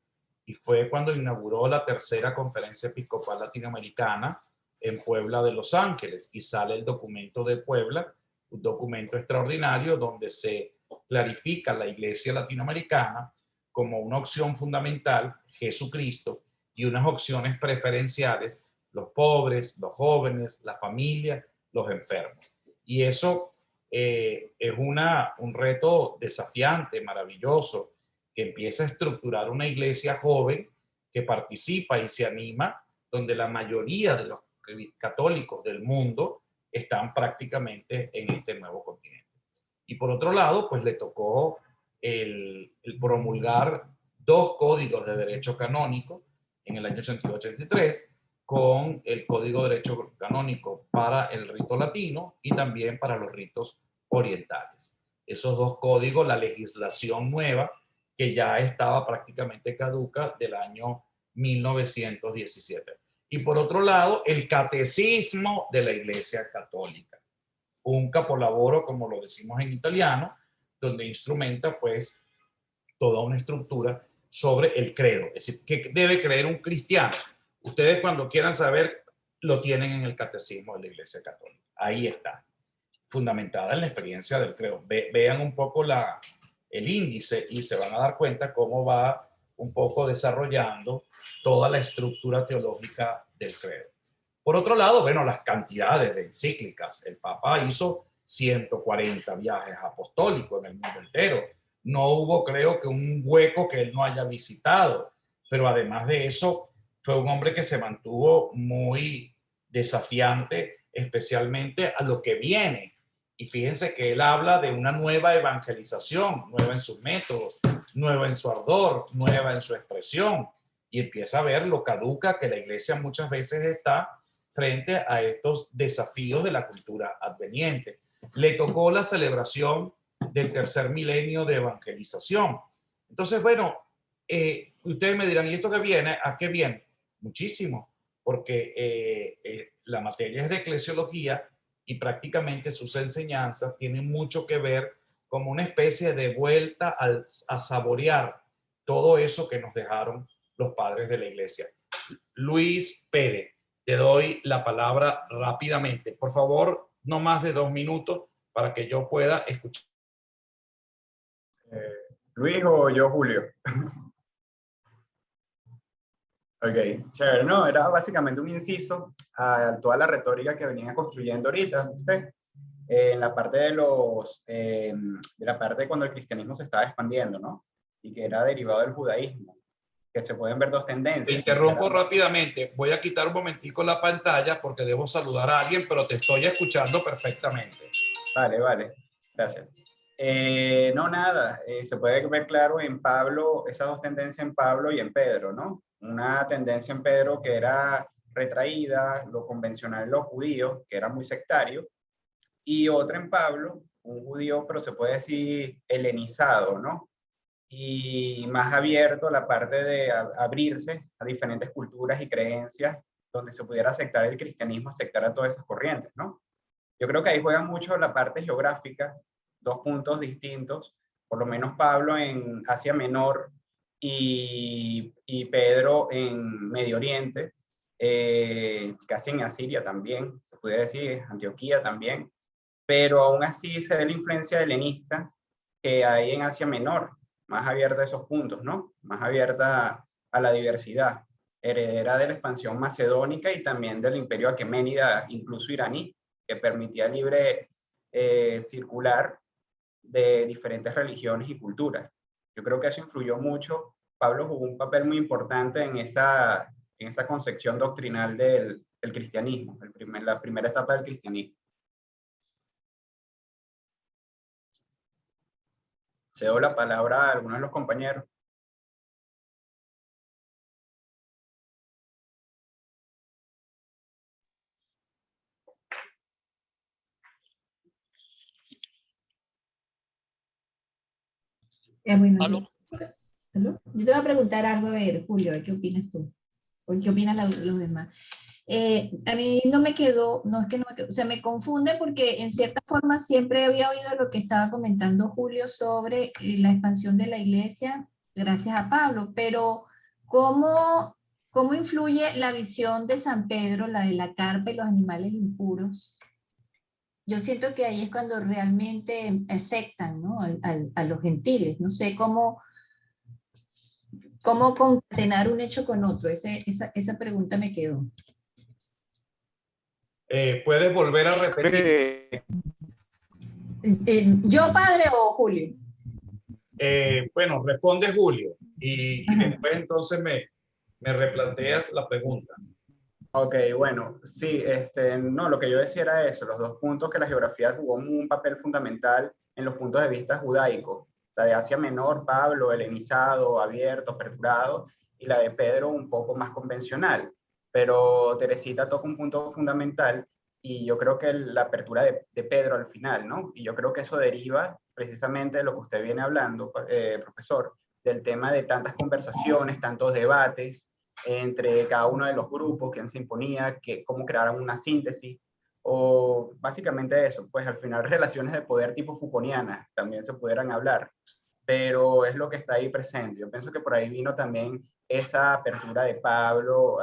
y fue cuando inauguró la tercera conferencia episcopal latinoamericana en Puebla de Los Ángeles, y sale el documento de Puebla, un documento extraordinario donde se clarifica la iglesia latinoamericana como una opción fundamental, Jesucristo, y unas opciones preferenciales, los pobres, los jóvenes, la familia, los enfermos. Y eso es un reto desafiante, maravilloso, que empieza a estructurar una iglesia joven que participa y se anima, donde la mayoría de los católicos del mundo están prácticamente en este nuevo continente. Y por otro lado, pues le tocó el promulgar 2 códigos de derecho canónico en el año 82-83, con el Código de Derecho Canónico para el rito latino y también para los ritos orientales. Esos 2 códigos, la legislación nueva, que ya estaba prácticamente caduca, del año 1917. Y por otro lado, el catecismo de la Iglesia Católica, un capolavoro, como lo decimos en italiano, donde instrumenta pues toda una estructura sobre el credo, es decir, ¿qué debe creer un cristiano? Ustedes, cuando quieran saber, lo tienen en el catecismo de la Iglesia Católica. Ahí está, fundamentada en la experiencia del credo. Vean un poco el índice y se van a dar cuenta cómo va un poco desarrollando toda la estructura teológica del credo. Por otro lado, bueno, las cantidades de encíclicas. El Papa hizo 140 viajes apostólicos en el mundo entero. No hubo, creo que, un hueco que él no haya visitado. Pero además de eso, fue un hombre que se mantuvo muy desafiante, especialmente a lo que viene. Y fíjense que él habla de una nueva evangelización, nueva en sus métodos, nueva en su ardor, nueva en su expresión. Y empieza a ver lo caduca que la iglesia muchas veces está frente a estos desafíos de la cultura adveniente. Le tocó la celebración del tercer milenio de evangelización. Entonces, bueno, ustedes me dirán, ¿y esto qué viene? ¿A qué viene? Muchísimo, porque la materia es de eclesiología y prácticamente sus enseñanzas tienen mucho que ver como una especie de vuelta a saborear todo eso que nos dejaron los padres de la iglesia. Luis Pérez, te doy la palabra rápidamente. Por favor, no más de 2 minutos para que yo pueda escuchar. Luis o yo, Julio. Ok, chévere. No, era básicamente un inciso a toda la retórica que venían construyendo ahorita usted, en la parte de la parte cuando el cristianismo se estaba expandiendo, ¿no? Y que era derivado del judaísmo, que se pueden ver 2 tendencias. Te interrumpo rápidamente. Voy a quitar un momentico la pantalla porque debo saludar a alguien, pero te estoy escuchando perfectamente. Vale, vale. Gracias. No, nada, se puede ver claro en Pablo, esas dos tendencias en Pablo y en Pedro, ¿no? Una tendencia en Pedro que era retraída, lo convencional en los judíos, que era muy sectario, y otra en Pablo, un judío, pero se puede decir helenizado, ¿no? Y más abierto a la parte de abrirse a diferentes culturas y creencias, donde se pudiera aceptar el cristianismo, aceptar a todas esas corrientes, ¿no? Yo creo que ahí juega mucho la parte geográfica, dos puntos distintos, por lo menos Pablo en Asia Menor y Pedro en Medio Oriente, casi en Asiria también, se puede decir, Antioquía también, pero aún así se ve la influencia helenista que hay en Asia Menor, más abierta a esos puntos, ¿no? Más abierta a la diversidad, heredera de la expansión macedónica y también del imperio aqueménida, incluso iraní, que permitía libre circular de diferentes religiones y culturas. Yo creo que eso influyó mucho. Pablo jugó un papel muy importante en esa concepción doctrinal del cristianismo, la primera etapa del cristianismo. Cedo la palabra a algunos de los compañeros. Bueno, ¿Aló? ¿aló? Yo te voy a preguntar algo, a ver, Julio, ¿qué opinas tú? ¿O qué opinan los demás? A mí no me quedó, no es que no me quedó, o sea, me confunde porque en cierta forma siempre había oído lo que estaba comentando Julio sobre la expansión de la iglesia gracias a Pablo, pero ¿cómo influye la visión de San Pedro, la de la carpa y los animales impuros? Yo siento que ahí es cuando realmente aceptan, ¿no? A los gentiles. No sé cómo concatenar un hecho con otro. Esa pregunta me quedó. ¿Puedes volver a repetir? ¿Yo, padre, o Julio? Bueno, responde Julio y después entonces me replanteas la pregunta. Ok, bueno, sí, no, lo que yo decía era eso, los dos puntos que la geografía jugó un papel fundamental en los puntos de vista judaicos. La de Asia Menor, Pablo, helenizado, abierto, aperturado, y la de Pedro un poco más convencional. Pero Teresita toca un punto fundamental y yo creo que la apertura de Pedro al final, ¿no? Y yo creo que eso deriva precisamente de lo que usted viene hablando, profesor, del tema de tantas conversaciones, tantos debates, entre cada uno de los grupos, quién se imponía, cómo crearon una síntesis, o básicamente eso, pues al final relaciones de poder tipo Foucaultianas también se pudieran hablar, pero es lo que está ahí presente. Yo pienso que por ahí vino también esa apertura de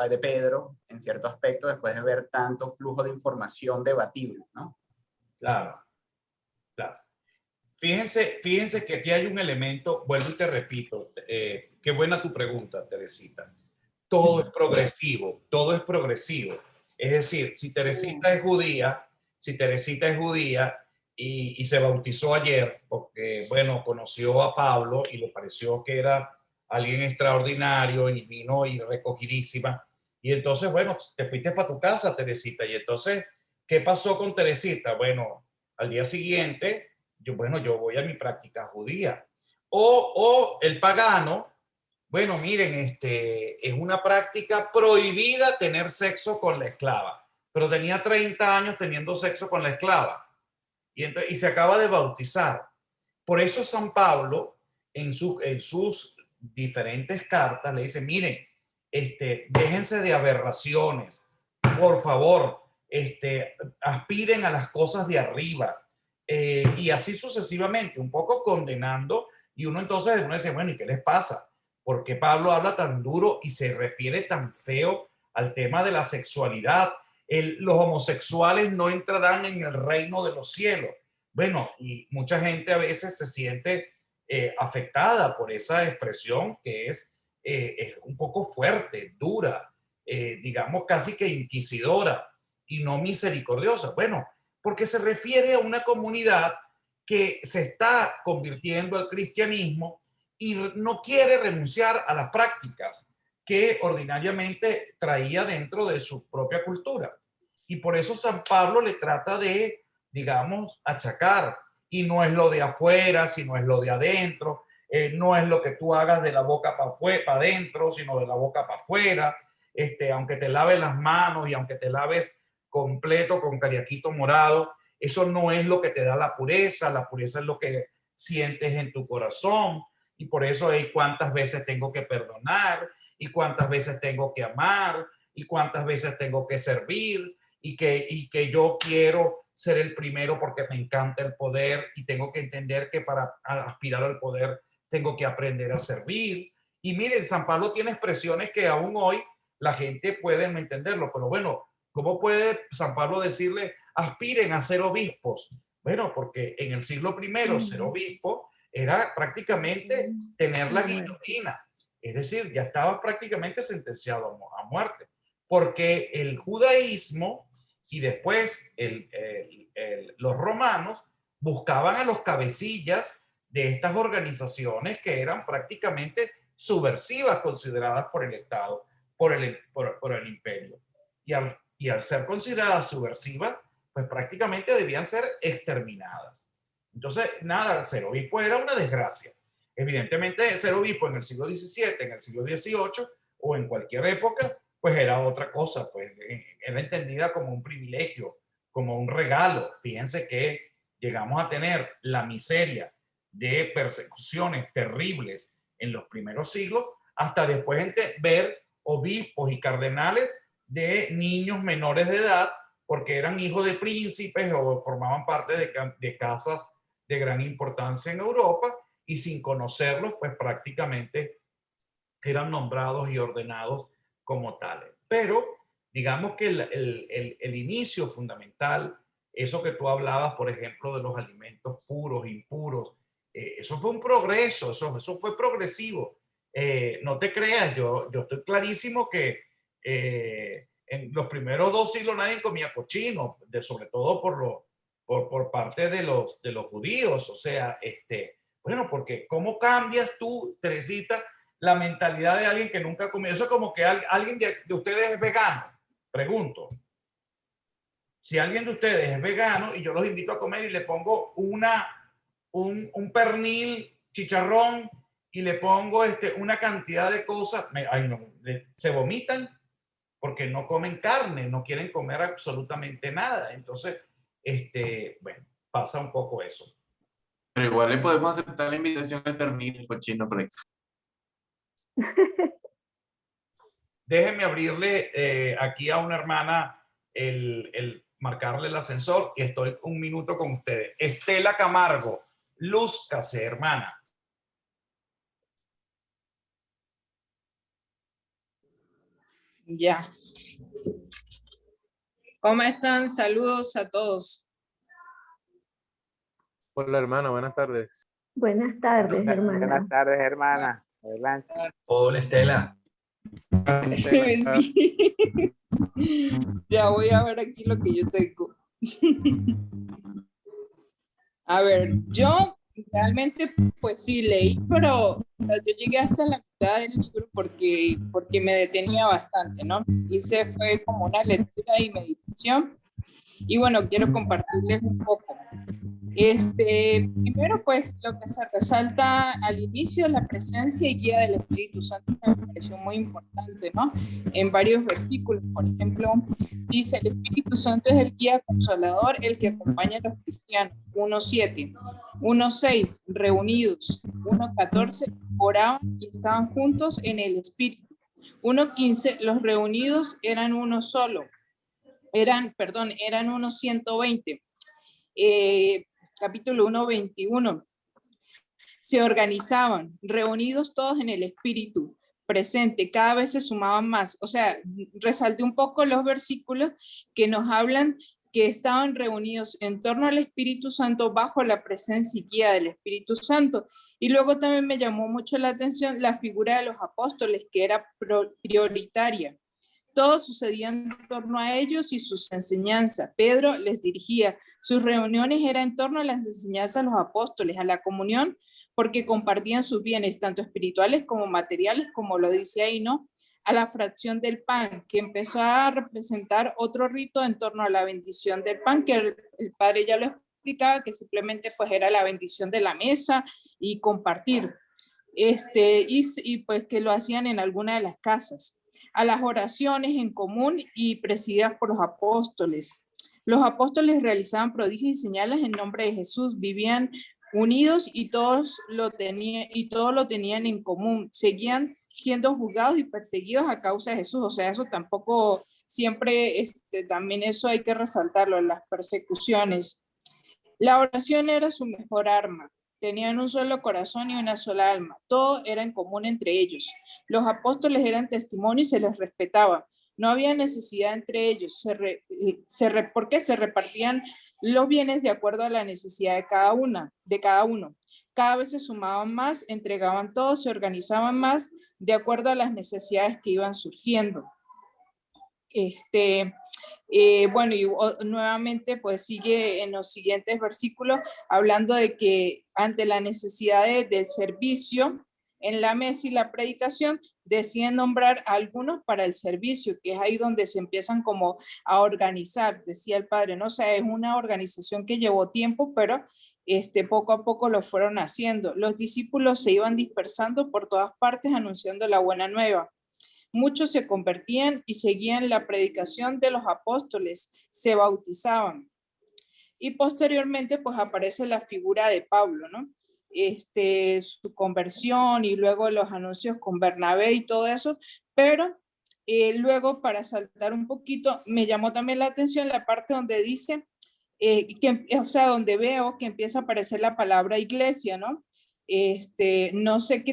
de Pedro, en cierto aspecto, después de ver tanto flujo de información debatible, ¿no? Claro, claro. Fíjense que aquí hay un elemento, vuelvo y te repito, qué buena tu pregunta, Teresita. Todo es progresivo, todo es progresivo. Es decir, si Teresita es judía y se bautizó ayer porque, bueno, conoció a Pablo y le pareció que era alguien extraordinario y vino y recogidísima. Y entonces, bueno, te fuiste para tu casa, Teresita. Y entonces, ¿qué pasó con Teresita? Bueno, al día siguiente, yo voy a mi práctica judía. O el pagano, bueno, miren, es una práctica prohibida tener sexo con la esclava, pero tenía 30 años teniendo sexo con la esclava y se acaba de bautizar. Por eso San Pablo, en sus diferentes cartas, le dice, miren, déjense de aberraciones, por favor, aspiren a las cosas de arriba, y así sucesivamente, un poco condenando, y uno dice, bueno, ¿y qué les pasa? ¿Por qué Pablo habla tan duro y se refiere tan feo al tema de la sexualidad? Los homosexuales no entrarán en el reino de los cielos. Bueno, y mucha gente a veces se siente afectada por esa expresión que es un poco fuerte, dura, digamos casi que inquisidora y no misericordiosa. Bueno, porque se refiere a una comunidad que se está convirtiendo al cristianismo y no quiere renunciar a las prácticas que ordinariamente traía dentro de su propia cultura. Y por eso San Pablo le trata de, digamos, achacar y no es lo de afuera, sino es lo de adentro. No es lo que tú hagas de la boca para adentro, sino de la boca para afuera. Aunque te laves las manos y aunque te laves completo con cariaquito morado, eso no es lo que te da la pureza es lo que sientes en tu corazón, y por eso hay cuántas veces tengo que perdonar, y cuántas veces tengo que amar, y cuántas veces tengo que servir, y que yo quiero ser el primero porque me encanta el poder, y tengo que entender que para aspirar al poder tengo que aprender a servir. Y miren, San Pablo tiene expresiones que aún hoy la gente puede no entenderlo, pero bueno, ¿cómo puede San Pablo decirle aspiren a ser obispos? Bueno, porque en el siglo I ser obispo era prácticamente tener la guillotina, es decir, ya estaba prácticamente sentenciado a muerte, porque el judaísmo y después los romanos buscaban a los cabecillas de estas organizaciones que eran prácticamente subversivas consideradas por el Estado, por el imperio. Y al ser consideradas subversivas, pues prácticamente debían ser exterminadas. Entonces, nada, ser obispo era una desgracia. Evidentemente, ser obispo en el siglo XVII, en el siglo XVIII o en cualquier época, pues era otra cosa, pues era entendida como un privilegio, como un regalo. Fíjense que llegamos a tener la miseria de persecuciones terribles en los primeros siglos, hasta después ver obispos y cardenales de niños menores de edad, porque eran hijos de príncipes o formaban parte de casas de gran importancia en Europa, y sin conocerlos, pues prácticamente eran nombrados y ordenados como tales. Pero digamos que el inicio fundamental, eso que tú hablabas, por ejemplo, de los alimentos puros, impuros, eso fue un progreso, eso fue progresivo. No te creas, yo estoy clarísimo que en los primeros 2 siglos nadie comía cochino, sobre todo por parte de los judíos. O sea, bueno, porque ¿cómo cambias tú, Teresita, la mentalidad de alguien que nunca ha comido? Eso es como que alguien de ustedes es vegano. Pregunto. Si alguien de ustedes es vegano y yo los invito a comer y le pongo un pernil, chicharrón, y le pongo una cantidad de cosas, se vomitan porque no comen carne, no quieren comer absolutamente nada. Entonces, bueno, pasa un poco eso. Pero igual le podemos aceptar la invitación al pernil, el cochino por ahí. Déjenme abrirle aquí a una hermana marcarle el ascensor, y estoy un minuto con ustedes. Estela Camargo, lúzcase, hermana. Ya. ¿Cómo están? Saludos a todos. Hola, hermana, buenas tardes. Buenas tardes, hermana. Buenas tardes, hermana. Adelante. Hola, Estela. Sí. Ya voy a ver aquí lo que yo tengo. A ver, yo realmente pues sí leí, pero yo llegué hasta la mitad del libro porque me detenía bastante, ¿no? Fue como una lectura y meditación, y bueno, quiero compartirles un poco. Primero, pues, lo que se resalta al inicio, la presencia y guía del Espíritu Santo, me pareció muy importante, ¿no? En varios versículos, por ejemplo, dice: el Espíritu Santo es el guía consolador, el que acompaña a los cristianos. 1:7. 1:6, reunidos. 1:14, oraban y estaban juntos en el Espíritu. 1:15, los reunidos eran uno solo. Eran unos 120. Capítulo 1:21, se organizaban, reunidos todos en el Espíritu, presente, cada vez se sumaban más. O sea, resalté un poco los versículos que nos hablan que estaban reunidos en torno al Espíritu Santo, bajo la presencia y guía del Espíritu Santo. Y luego también me llamó mucho la atención la figura de los apóstoles, que era prioritaria. Todo sucedía en torno a ellos y sus enseñanzas. Pedro les dirigía. Sus reuniones eran en torno a las enseñanzas de los apóstoles, a la comunión, porque compartían sus bienes, tanto espirituales como materiales, como lo dice ahí, ¿no? A la fracción del pan, que empezó a representar otro rito en torno a la bendición del pan, que el padre ya lo explicaba que simplemente pues era la bendición de la mesa y compartir, y pues que lo hacían en alguna de las casas, a las oraciones en común y presididas por los apóstoles. Los apóstoles realizaban prodigios y señales en nombre de Jesús, vivían unidos y todos lo tenían en común, seguían siendo juzgados y perseguidos a causa de Jesús. O sea, eso tampoco siempre, también eso hay que resaltarlo, las persecuciones. La oración era su mejor arma. Tenían un solo corazón y una sola alma. Todo era en común entre ellos. Los apóstoles eran testimonio y se les respetaba. No había necesidad entre ellos, porque se repartían los bienes de acuerdo a la necesidad de cada uno. Cada vez se sumaban más, entregaban todo, se organizaban más de acuerdo a las necesidades que iban surgiendo. Bueno, y nuevamente pues sigue en los siguientes versículos hablando de que ante la necesidad del servicio en la mesa y la predicación, deciden nombrar a algunos para el servicio, que es ahí donde se empiezan como a organizar, decía el padre, ¿no? O sea, es una organización que llevó tiempo, pero poco a poco lo fueron haciendo. Los discípulos se iban dispersando por todas partes anunciando la buena nueva. Muchos se convertían y seguían la predicación de los apóstoles, se bautizaban. Y posteriormente pues aparece la figura de Pablo, ¿no? Su conversión y luego los anuncios con Bernabé y todo eso, pero luego para saltar un poquito, me llamó también la atención la parte donde dice, o sea, donde veo que empieza a aparecer la palabra iglesia, ¿no? No sé a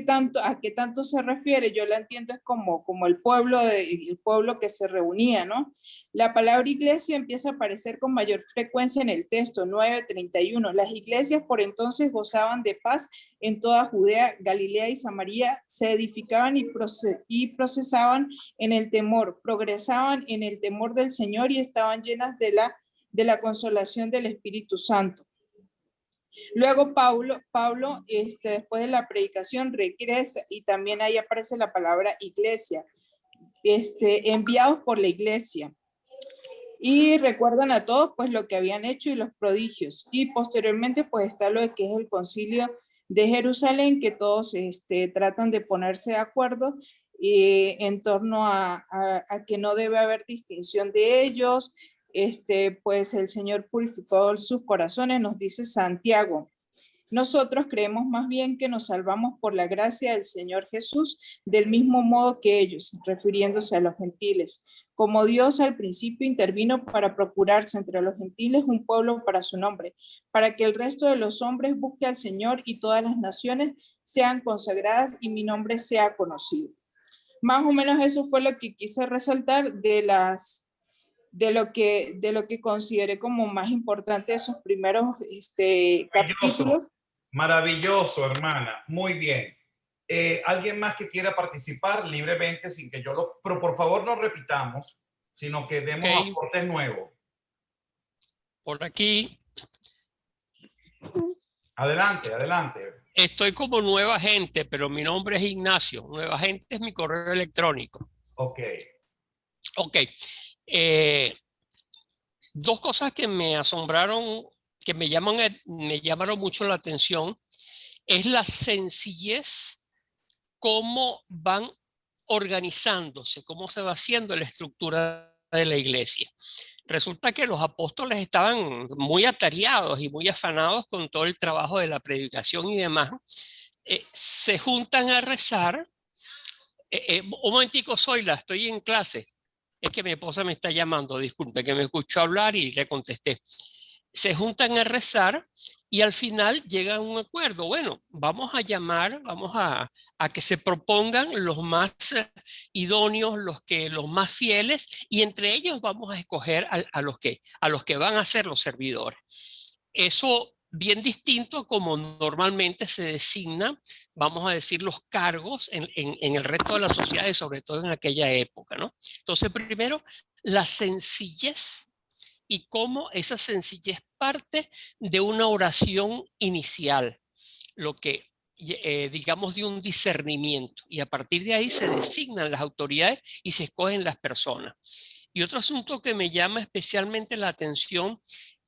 qué tanto se refiere, yo la entiendo es como el pueblo que se reunía, ¿no? La palabra iglesia empieza a aparecer con mayor frecuencia en el texto 9:31. Las iglesias por entonces gozaban de paz en toda Judea, Galilea y Samaria, se edificaban y procesaban en el temor, progresaban en el temor del Señor y estaban llenas de la consolación del Espíritu Santo. Luego Pablo, después de la predicación regresa y también ahí aparece la palabra iglesia, enviados por la iglesia. Y recuerdan a todos pues lo que habían hecho y los prodigios. Y posteriormente pues está lo de que es el concilio de Jerusalén, que todos tratan de ponerse de acuerdo en torno a que no debe haber distinción de ellos. Pues el Señor purificó sus corazones, nos dice Santiago. Nosotros creemos más bien que nos salvamos por la gracia del Señor Jesús, del mismo modo que ellos, refiriéndose a los gentiles. Como Dios al principio intervino para procurarse entre los gentiles un pueblo para su nombre, para que el resto de los hombres busque al Señor y todas las naciones sean consagradas y mi nombre sea conocido. Más o menos eso fue lo que quise resaltar de lo que consideré como más importante de esos primeros capítulos. Maravilloso, hermana. Muy bien. ¿Alguien más que quiera participar libremente sin que pero por favor no repitamos, sino que demos aportes nuevos? Por aquí. Adelante. Estoy como nueva gente, pero mi nombre es Ignacio. Nueva gente es mi correo electrónico. Ok. Dos cosas que me asombraron, que me llamaron mucho la atención, es la sencillez, cómo van organizándose, cómo se va haciendo la estructura de la iglesia. Resulta que los apóstoles estaban muy atareados y muy afanados con todo el trabajo de la predicación y demás. Se juntan a rezar. Un momentico, Zoila, estoy en clase. Es que mi esposa me está llamando, disculpe, que me escuchó hablar y le contesté. Se juntan a rezar y al final llegan a un acuerdo. Bueno, vamos a que se propongan los más idóneos, los más fieles, y entre ellos vamos a escoger a los que van a ser los servidores. Eso bien distinto a como normalmente se designa, vamos a decir, los cargos en el resto de la sociedad y sobre todo en aquella época, ¿no? Entonces, primero, la sencillez y cómo esa sencillez parte de una oración inicial, lo que digamos de un discernimiento, y a partir de ahí se designan las autoridades y se escogen las personas. Y otro asunto que me llama especialmente la atención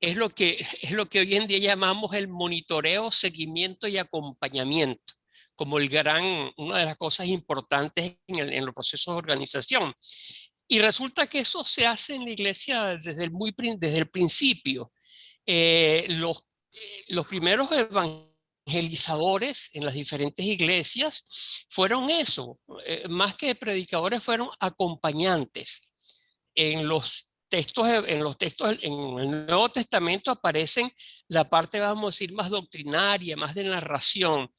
es lo que hoy en día llamamos el monitoreo, seguimiento y acompañamiento, como una de las cosas importantes en los procesos de organización. Y resulta que eso se hace en la iglesia desde el principio. Los primeros evangelizadores en las diferentes iglesias fueron eso, más que predicadores, fueron acompañantes. En los textos, en el Nuevo Testamento aparecen la parte, vamos a decir, más doctrinaria, más de narración,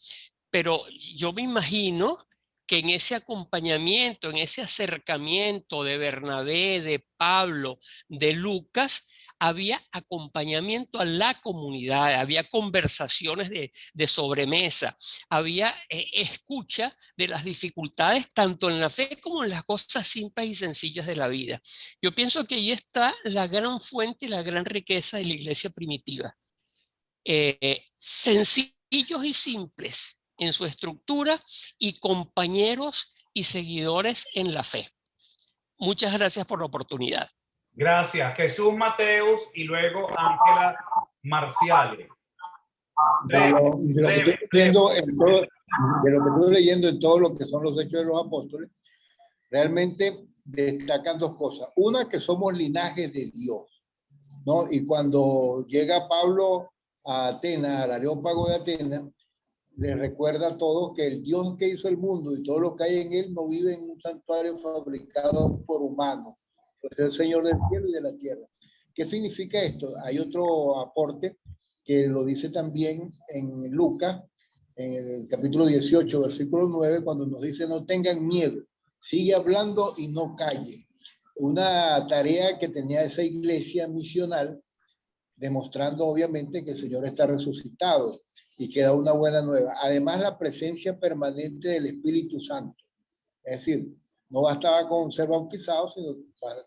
pero yo me imagino que en ese acompañamiento, en ese acercamiento de Bernabé, de Pablo, de Lucas, había acompañamiento a la comunidad, había conversaciones de sobremesa, había escucha de las dificultades tanto en la fe como en las cosas simples y sencillas de la vida. Yo pienso que ahí está la gran fuente y la gran riqueza de la iglesia primitiva. Sencillos y simples en su estructura y compañeros y seguidores en la fe. Muchas gracias por la oportunidad. Gracias. Jesús Mateus y luego Ángela Marciales. De lo que estoy leyendo en todo lo que son los Hechos de los Apóstoles, realmente destacan dos cosas. Una, que somos linaje de Dios, ¿no? Y cuando llega Pablo a Atenas, al Areópago de Atenas, les recuerda a todos que el Dios que hizo el mundo y todo lo que hay en él no vive en un santuario fabricado por humanos, pues es el Señor del cielo y de la tierra. ¿Qué significa esto? Hay otro aporte que lo dice también en Lucas, en el capítulo 18, versículo 9, cuando nos dice: no tengan miedo, sigue hablando y no calle. Una tarea que tenía esa iglesia misional, demostrando obviamente que el Señor está resucitado y que da una buena nueva. Además, la presencia permanente del Espíritu Santo. Es decir, no bastaba con ser bautizado, sino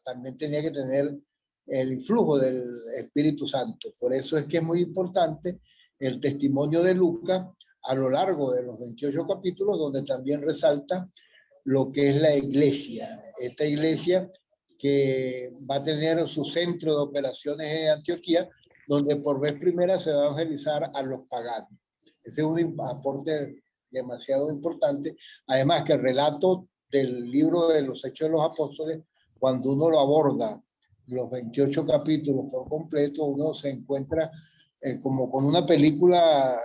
también tenía que tener el influjo del Espíritu Santo. Por eso es que es muy importante el testimonio de Lucas a lo largo de los 28 capítulos, donde también resalta lo que es la iglesia. Esta iglesia que va a tener su centro de operaciones en Antioquía, donde por vez primera se va a evangelizar a los paganos. Ese es un aporte demasiado importante. Además que el relato del libro de los Hechos de los Apóstoles, cuando uno lo aborda, los 28 capítulos por completo, uno se encuentra como con una película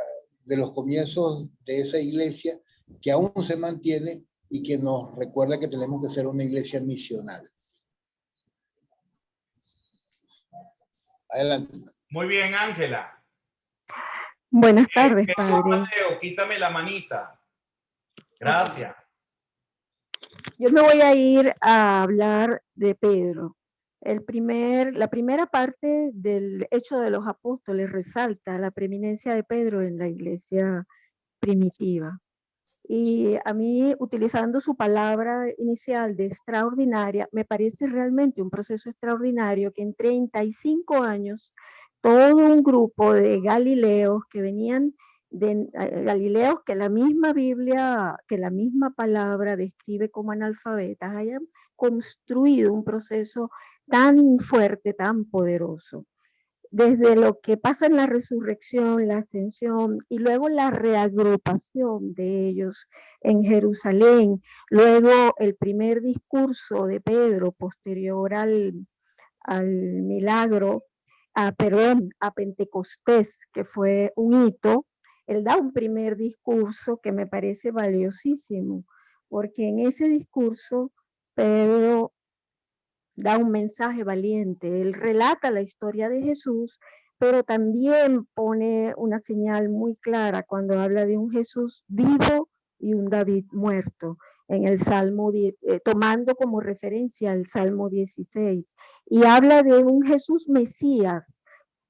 de los comienzos de esa iglesia que aún se mantiene y que nos recuerda que tenemos que ser una iglesia misional. Adelante. Muy bien, Ángela. Buenas tardes, Jesús padre. Mateo, quítame la manita. Gracias. Yo me voy a ir a hablar de Pedro. La primera parte del Hecho de los Apóstoles resalta la preeminencia de Pedro en la iglesia primitiva. Y a mí, utilizando su palabra inicial de extraordinaria, me parece realmente un proceso extraordinario que en 35 años todo un grupo de galileos que venían de galileos que la misma Biblia, que la misma palabra describe como analfabetas, hayan construido un proceso tan fuerte, tan poderoso. Desde lo que pasa en la resurrección, la ascensión y luego la reagrupación de ellos en Jerusalén, luego el primer discurso de Pedro posterior al milagro, a Pentecostés, que fue un hito. Él da un primer discurso que me parece valiosísimo, porque en ese discurso Pedro da un mensaje valiente. Él relata la historia de Jesús, pero también pone una señal muy clara cuando habla de un Jesús vivo y un David muerto, en el Salmo, tomando como referencia el Salmo 16, y habla de un Jesús Mesías,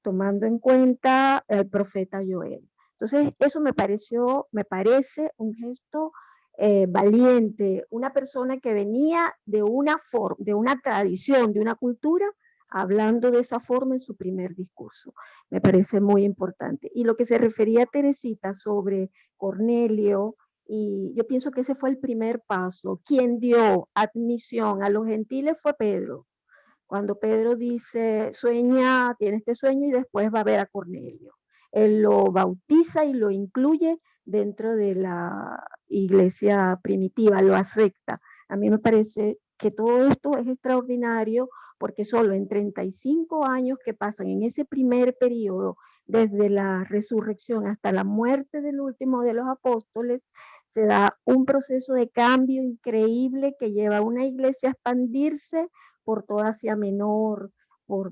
tomando en cuenta el profeta Joel. Entonces, eso me parece un gesto valiente, una persona que venía de una tradición, de una cultura, hablando de esa forma en su primer discurso. Me parece muy importante. Y lo que se refería a Teresita sobre Cornelio, y yo pienso que ese fue el primer paso. Quien dio admisión a los gentiles fue Pedro. cuando Pedro dice, sueña, tiene este sueño y después va a ver a Cornelio. Él lo bautiza y lo incluye dentro de la iglesia primitiva, lo acepta. A mí me parece que todo esto es extraordinario porque solo en 35 años que pasan en ese primer periodo, desde la resurrección hasta la muerte del último de los apóstoles, se da un proceso de cambio increíble que lleva a una iglesia a expandirse por toda Asia Menor, o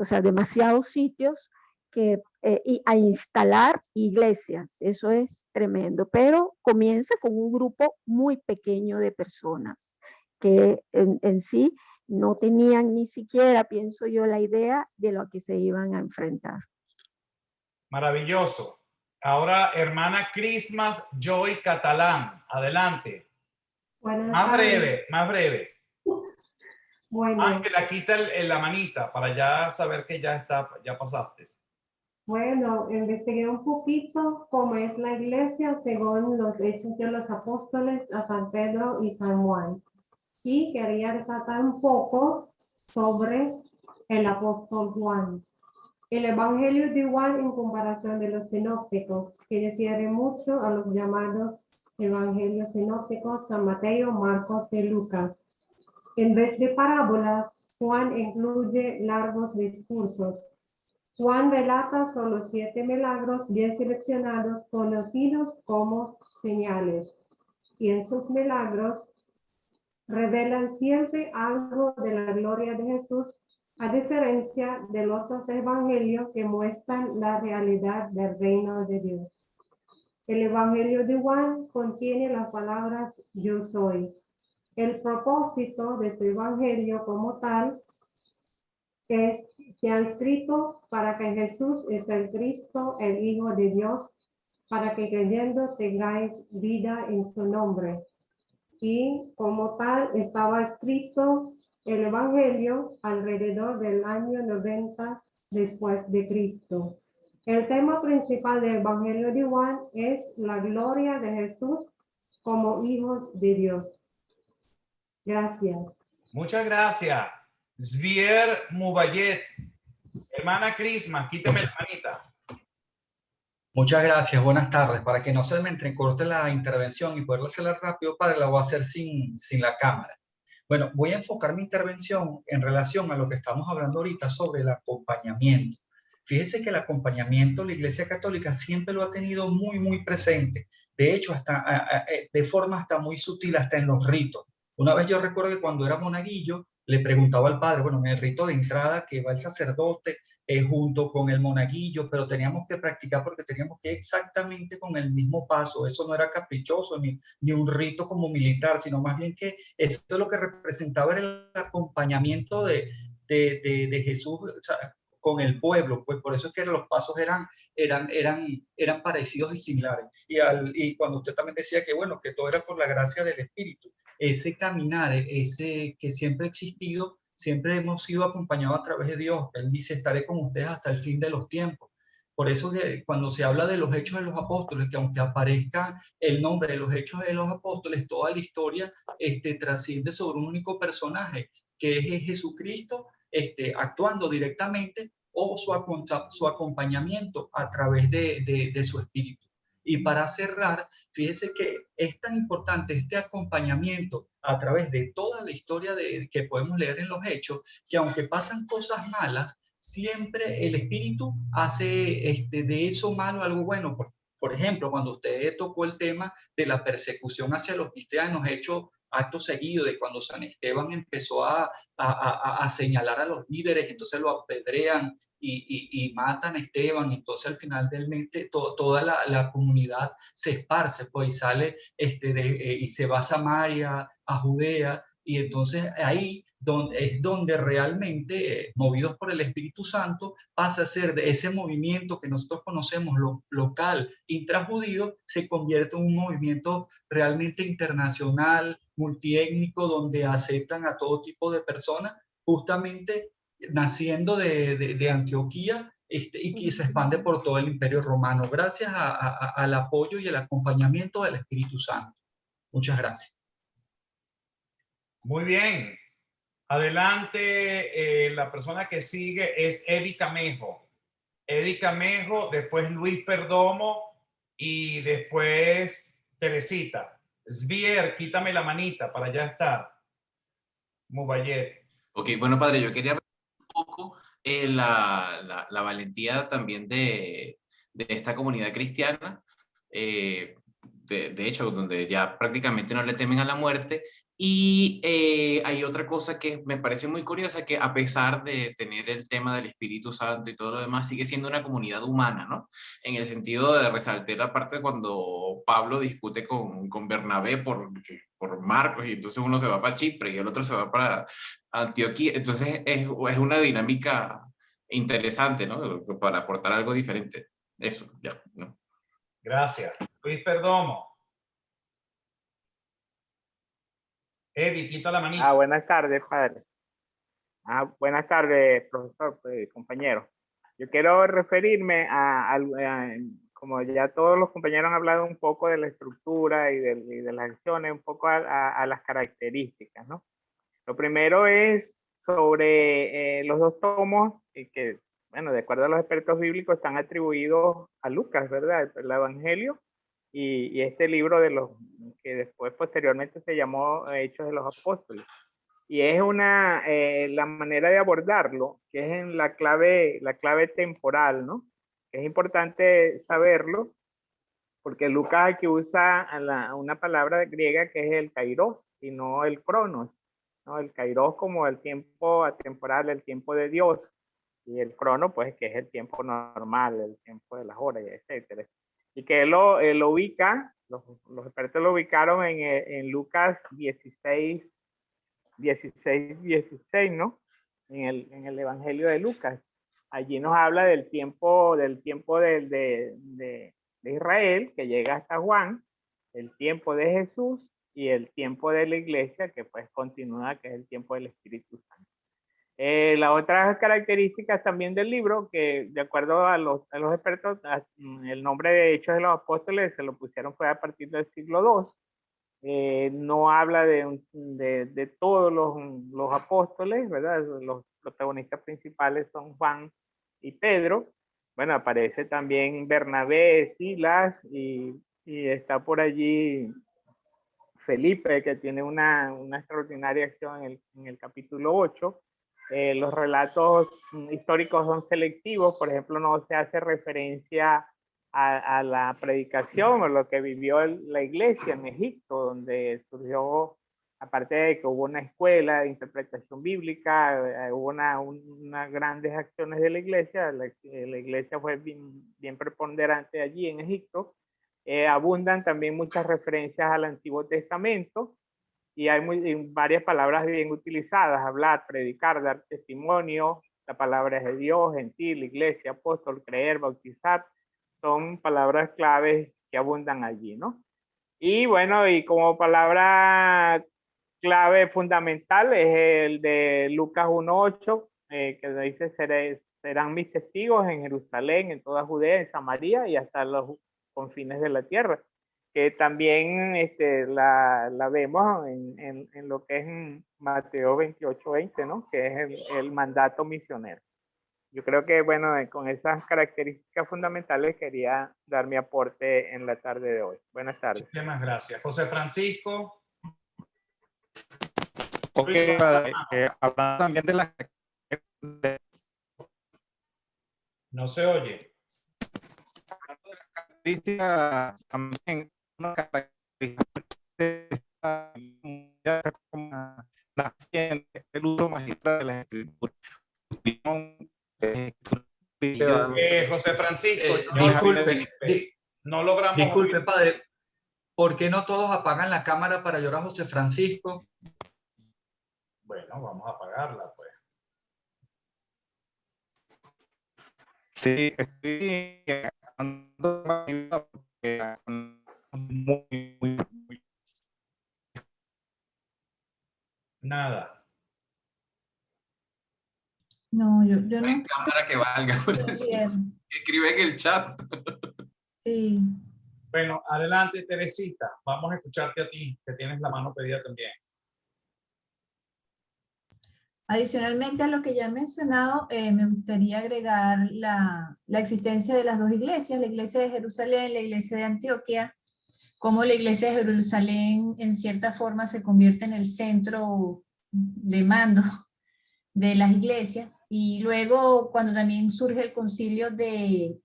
sea, demasiados sitios y a instalar iglesias. Eso es tremendo, pero comienza con un grupo muy pequeño de personas que en sí no tenían ni siquiera, pienso yo, la idea de lo que se iban a enfrentar. Maravilloso. Ahora, hermana Christmas Joy Catalán, adelante. Más breve, más breve. Bueno. Ángela, quita la manita para ya saber que ya pasaste. Bueno, investigué un poquito cómo es la iglesia según los Hechos de los Apóstoles a San Pedro y San Juan. Y quería resaltar un poco sobre el apóstol Juan. El Evangelio de Juan en comparación de los sinópticos, que difiere mucho a los llamados Evangelios sinópticos San Mateo, Marcos y Lucas. En vez de parábolas, Juan incluye largos discursos. Juan relata solo 7 milagros bien seleccionados, conocidos como señales. Y en sus milagros revelan siempre algo de la gloria de Jesús, a diferencia de los otros evangelios que muestran la realidad del reino de Dios. El Evangelio de Juan contiene las palabras yo soy. El propósito de su evangelio como tal se ha escrito para que Jesús es el Cristo, el Hijo de Dios, para que creyendo tengáis vida en su nombre. Y como tal estaba escrito el evangelio alrededor del año 90 después de Cristo. El tema principal del Evangelio de Juan es la gloria de Jesús como hijos de Dios. Gracias. Muchas gracias. Zvier Mubayet. Hermana Crisma, quíteme la manita. Muchas gracias, buenas tardes. Para que no se me entrecorte la intervención y poderla hacerla rápido, padre, la voy a hacer sin la cámara. Bueno, voy a enfocar mi intervención en relación a lo que estamos hablando ahorita sobre el acompañamiento. Fíjense que el acompañamiento, la Iglesia Católica siempre lo ha tenido muy, muy presente. De hecho, hasta de forma hasta muy sutil, hasta en los ritos. Una vez yo recuerdo que cuando era monaguillo, le preguntaba al padre, bueno, en el rito de entrada que va el sacerdote junto con el monaguillo, pero teníamos que practicar porque teníamos que ir exactamente con el mismo paso. Eso no era caprichoso ni un rito como militar, sino más bien que eso es lo que representaba el acompañamiento de Jesús, o sea, con el pueblo. Pues por eso es que los pasos eran parecidos y similares. Y cuando usted también decía que, bueno, que todo era por la gracia del Espíritu, ese caminar, ese que siempre ha existido, siempre hemos sido acompañados a través de Dios. Él dice, estaré con ustedes hasta el fin de los tiempos. Por eso que cuando se habla de los hechos de los apóstoles, que aunque aparezca el nombre de los hechos de los apóstoles, toda la historia trasciende sobre un único personaje, que es Jesucristo, actuando directamente o su acompañamiento a través de su espíritu. Y para cerrar, fíjese que es tan importante este acompañamiento a través de toda la historia que podemos leer en los hechos, que aunque pasan cosas malas, siempre el Espíritu hace de eso malo algo bueno. Por ejemplo, cuando usted tocó el tema de la persecución hacia los cristianos, hecho acto seguido de cuando San Esteban empezó a señalar a los líderes, entonces lo apedrean y matan a Esteban, entonces al final del mente toda la comunidad se esparce, pues, y sale y se va a Samaria, a Judea, y entonces ahí es donde realmente, movidos por el Espíritu Santo, pasa a ser de ese movimiento que nosotros conocemos local, intrajudío, se convierte en un movimiento realmente internacional, multiétnico, donde aceptan a todo tipo de personas, justamente naciendo de Antioquía, y que se expande por todo el Imperio Romano, gracias al apoyo y el acompañamiento del Espíritu Santo. Muchas gracias. Muy bien. Adelante, la persona que sigue es Eddie Camejo. Eddie Camejo, después Luis Perdomo y después Teresita. Svier, quítame la manita para ya estar. Mubayet. Ok, bueno, padre, yo quería ver un poco la valentía también de esta comunidad cristiana, de hecho, donde ya prácticamente no le temen a la muerte. Y hay otra cosa que me parece muy curiosa, que a pesar de tener el tema del Espíritu Santo y todo lo demás, sigue siendo una comunidad humana, ¿no? En el sentido de resaltar la parte cuando Pablo discute con Bernabé por Marcos, y entonces uno se va para Chipre y el otro se va para Antioquía. Entonces es una dinámica interesante, ¿no? Para aportar algo diferente. Eso, ya, ¿no? Gracias. Luis Perdomo. Eddie, quita la manita. Buenas tardes, padre. Buenas tardes, profesor, compañero. Yo quiero referirme como ya todos los compañeros han hablado un poco de la estructura y de las acciones, un poco a las características, ¿no? Lo primero es sobre los dos tomos que, bueno, de acuerdo a los expertos bíblicos, están atribuidos a Lucas, ¿verdad? El Evangelio y este libro de los que después posteriormente se llamó Hechos de los Apóstoles. Y es la manera de abordarlo, que es en la clave temporal, ¿no? Es importante saberlo, porque Lucas aquí usa una palabra griega que es el kairos y no el cronos, ¿no? El kairos como el tiempo atemporal, el tiempo de Dios, y el crono, pues, que es el tiempo normal, el tiempo de las horas, etcétera. Y que él lo ubica, los expertos lo ubicaron en Lucas 16, ¿no? En el Evangelio de Lucas. Allí nos habla del tiempo de Israel, que llega hasta Juan, el tiempo de Jesús y el tiempo de la iglesia, que pues continúa, que es el tiempo del Espíritu Santo. Las otras características también del libro, que de acuerdo a los expertos, el nombre de Hechos de los Apóstoles se lo pusieron fue a partir del siglo II. No habla de todos los apóstoles, ¿verdad? Los protagonistas principales son Juan y Pedro. Bueno, aparece también Bernabé, Silas y está por allí Felipe, que tiene una extraordinaria acción en el capítulo 8. Los relatos históricos son selectivos, por ejemplo, no se hace referencia a la predicación o lo que vivió la iglesia en Egipto, donde surgió, aparte de que hubo una escuela de interpretación bíblica, hubo unas grandes acciones de la iglesia fue bien preponderante allí en Egipto. Abundan también muchas referencias al Antiguo Testamento y hay varias palabras bien utilizadas: hablar, predicar, dar testimonio. La palabra es de Dios, gentil, iglesia, apóstol, creer, bautizar. Son palabras claves que abundan allí, ¿no? Y bueno, y como palabra clave fundamental es el de Lucas 1:8, que dice: serán mis testigos en Jerusalén, en toda Judea, en Samaria y hasta los confines de la tierra, que también la vemos en lo que es Mateo 28:20, ¿no? Que es el mandato misionero. Yo creo que, bueno, con esas características fundamentales quería dar mi aporte en la tarde de hoy. Buenas tardes. Muchísimas gracias. José Francisco. Ok, hablando también de las... No se oye. Características también, una característica de esta comunidad como naciente, el uso magistral de las escrituras. José Francisco, no logramos. Disculpe, padre, ¿por qué no todos apagan la cámara para llorar a José Francisco? Bueno, vamos a apagarla, pues. Sí, estoy muy... Nada. No, yo no. Hay cámara que valga. Escribe en el chat. Sí. Bueno, adelante, Teresita. Vamos a escucharte a ti, que tienes la mano pedida también. Adicionalmente a lo que ya he mencionado, me gustaría agregar la existencia de las dos iglesias, la iglesia de Jerusalén, la iglesia de Antioquia, cómo la iglesia de Jerusalén en cierta forma se convierte en el centro de mando de las iglesias, y luego cuando también surge el concilio de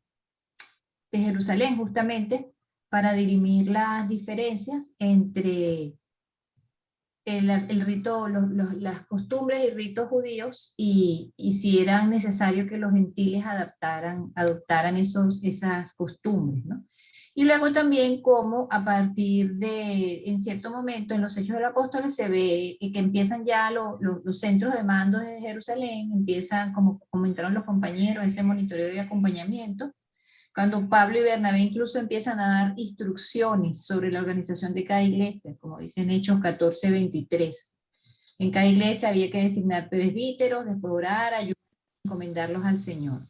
Jerusalén, justamente para dirimir las diferencias entre el rito, las costumbres y ritos judíos, y si era necesario que los gentiles adoptaran esas costumbres, ¿no? Y luego también cómo a partir de, en cierto momento, en los Hechos de los Apóstoles se ve que empiezan ya los centros de mando de Jerusalén, empiezan, como comentaron los compañeros, ese monitoreo y acompañamiento, cuando Pablo y Bernabé incluso empiezan a dar instrucciones sobre la organización de cada iglesia, como dicen Hechos 14:23. En cada iglesia había que designar presbíteros, después orar, ayudar, encomendarlos al Señor.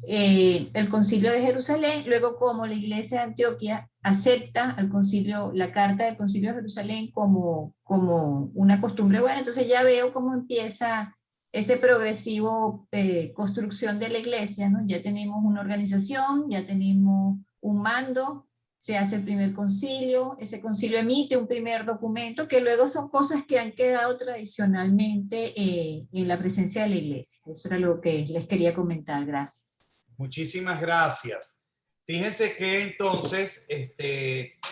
El concilio de Jerusalén, luego como la iglesia de Antioquia acepta al concilio, la carta del concilio de Jerusalén como una costumbre buena, entonces ya veo cómo empieza ese progresivo construcción de la iglesia, ¿no? Ya tenemos una organización, ya tenemos un mando, se hace el primer concilio, ese concilio emite un primer documento, que luego son cosas que han quedado tradicionalmente en la presencia de la iglesia. Eso era lo que les quería comentar. Gracias. Muchísimas gracias. Fíjense que entonces,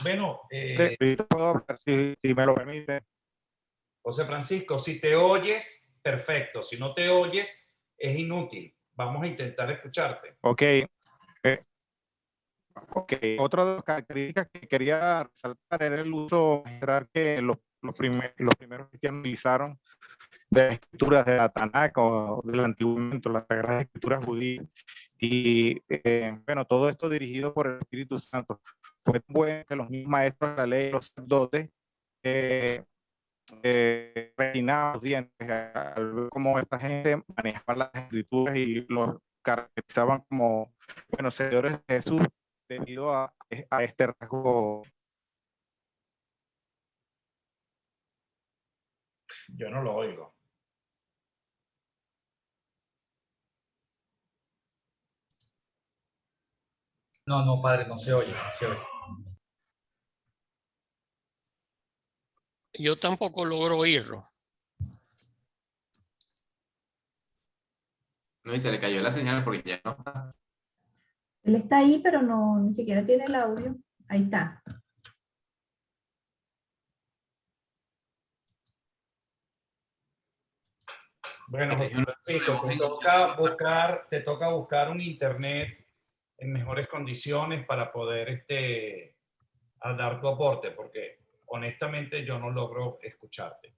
bueno... ¿Puedo hablar, si me lo permite? José Francisco, si te oyes, perfecto. Si no te oyes, es inútil. Vamos a intentar escucharte. Ok. Otra de las características que quería resaltar era el uso magistral que los primeros cristianos utilizaron de las escrituras de la Tanakh o del Antiguo Testamento, las Sagradas Escrituras judías. Y bueno, todo esto dirigido por el Espíritu Santo. Fue bueno que los mismos maestros de la ley, los sacerdotes, refinaban los dientes al ver cómo esta gente manejaba las escrituras y los caracterizaban como, bueno, seguidores de Jesús debido a este rasgo. Yo no lo oigo. No, padre, no se oye, no se oye. Yo tampoco logro oírlo. No, y se le cayó la señal porque ya no está. Él está ahí, pero no, ni siquiera tiene el audio. Ahí está. Bueno, José Francisco, te toca buscar un internet en mejores condiciones para poder a dar tu aporte, porque honestamente yo no logro escucharte.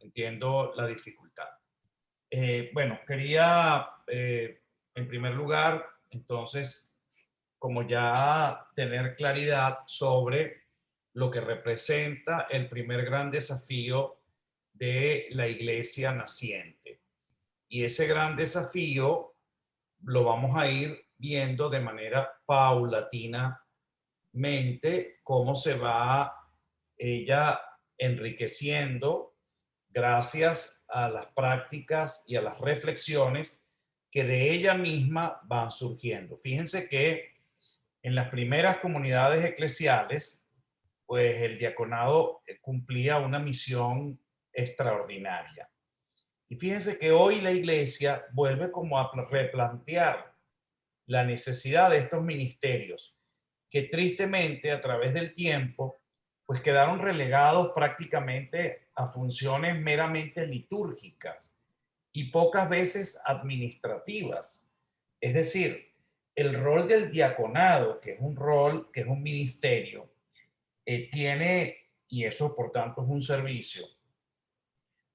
Entiendo la dificultad. Bueno, quería en primer lugar, entonces, como ya tener claridad sobre lo que representa el primer gran desafío de la iglesia naciente. Y ese gran desafío lo vamos a ir viendo de manera paulatinamente, cómo se va ella enriqueciendo gracias a las prácticas y a las reflexiones que de ella misma van surgiendo. Fíjense que en las primeras comunidades eclesiales, pues el diaconado cumplía una misión extraordinaria. Y fíjense que hoy la iglesia vuelve como a replantear la necesidad de estos ministerios, que tristemente a través del tiempo, pues quedaron relegados prácticamente a funciones meramente litúrgicas y pocas veces administrativas. Es decir, el rol del diaconado, que es un rol, que es un ministerio, tiene, y eso por tanto es un servicio,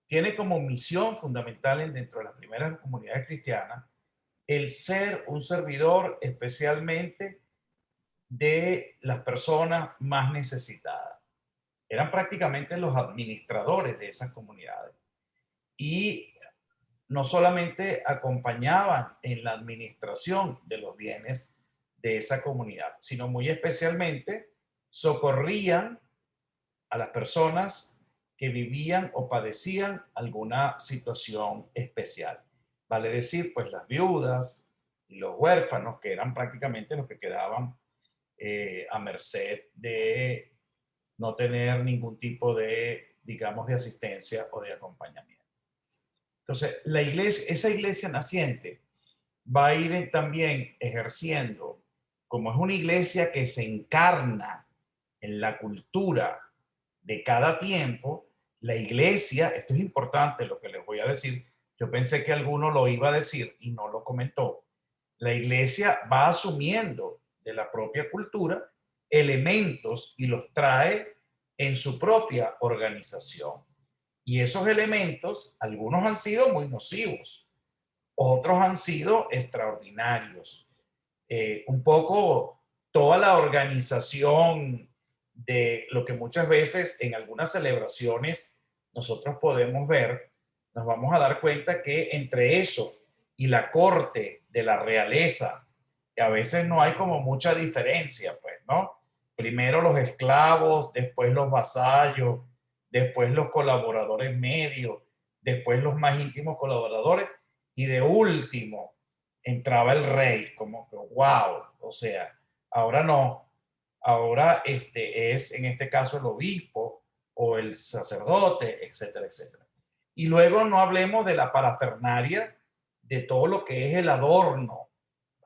tiene como misión fundamental dentro de las primeras comunidades cristianas el ser un servidor especialmente de las personas más necesitadas. Eran prácticamente los administradores de esas comunidades y no solamente acompañaban en la administración de los bienes de esa comunidad, sino muy especialmente socorrían a las personas que vivían o padecían alguna situación especial. Vale decir, pues las viudas y los huérfanos, que eran prácticamente los que quedaban a merced de no tener ningún tipo de, digamos, de asistencia o de acompañamiento. Entonces, la iglesia, esa iglesia naciente va a ir también ejerciendo, como es una iglesia que se encarna en la cultura de cada tiempo, la iglesia, esto es importante lo que les voy a decir, yo pensé que alguno lo iba a decir y no lo comentó. La iglesia va asumiendo de la propia cultura elementos y los trae en su propia organización. Y esos elementos, algunos han sido muy nocivos, otros han sido extraordinarios. Un poco toda la organización de lo que muchas veces en algunas celebraciones nosotros podemos ver, nos vamos a dar cuenta que entre eso y la corte de la realeza, que a veces no hay como mucha diferencia, pues, ¿no? Primero los esclavos, después los vasallos, después los colaboradores medios, después los más íntimos colaboradores, y de último entraba el rey, como que wow, o sea, ahora no, ahora es en este caso el obispo o el sacerdote, etcétera, etcétera. Y luego no hablemos de la parafernalia, de todo lo que es el adorno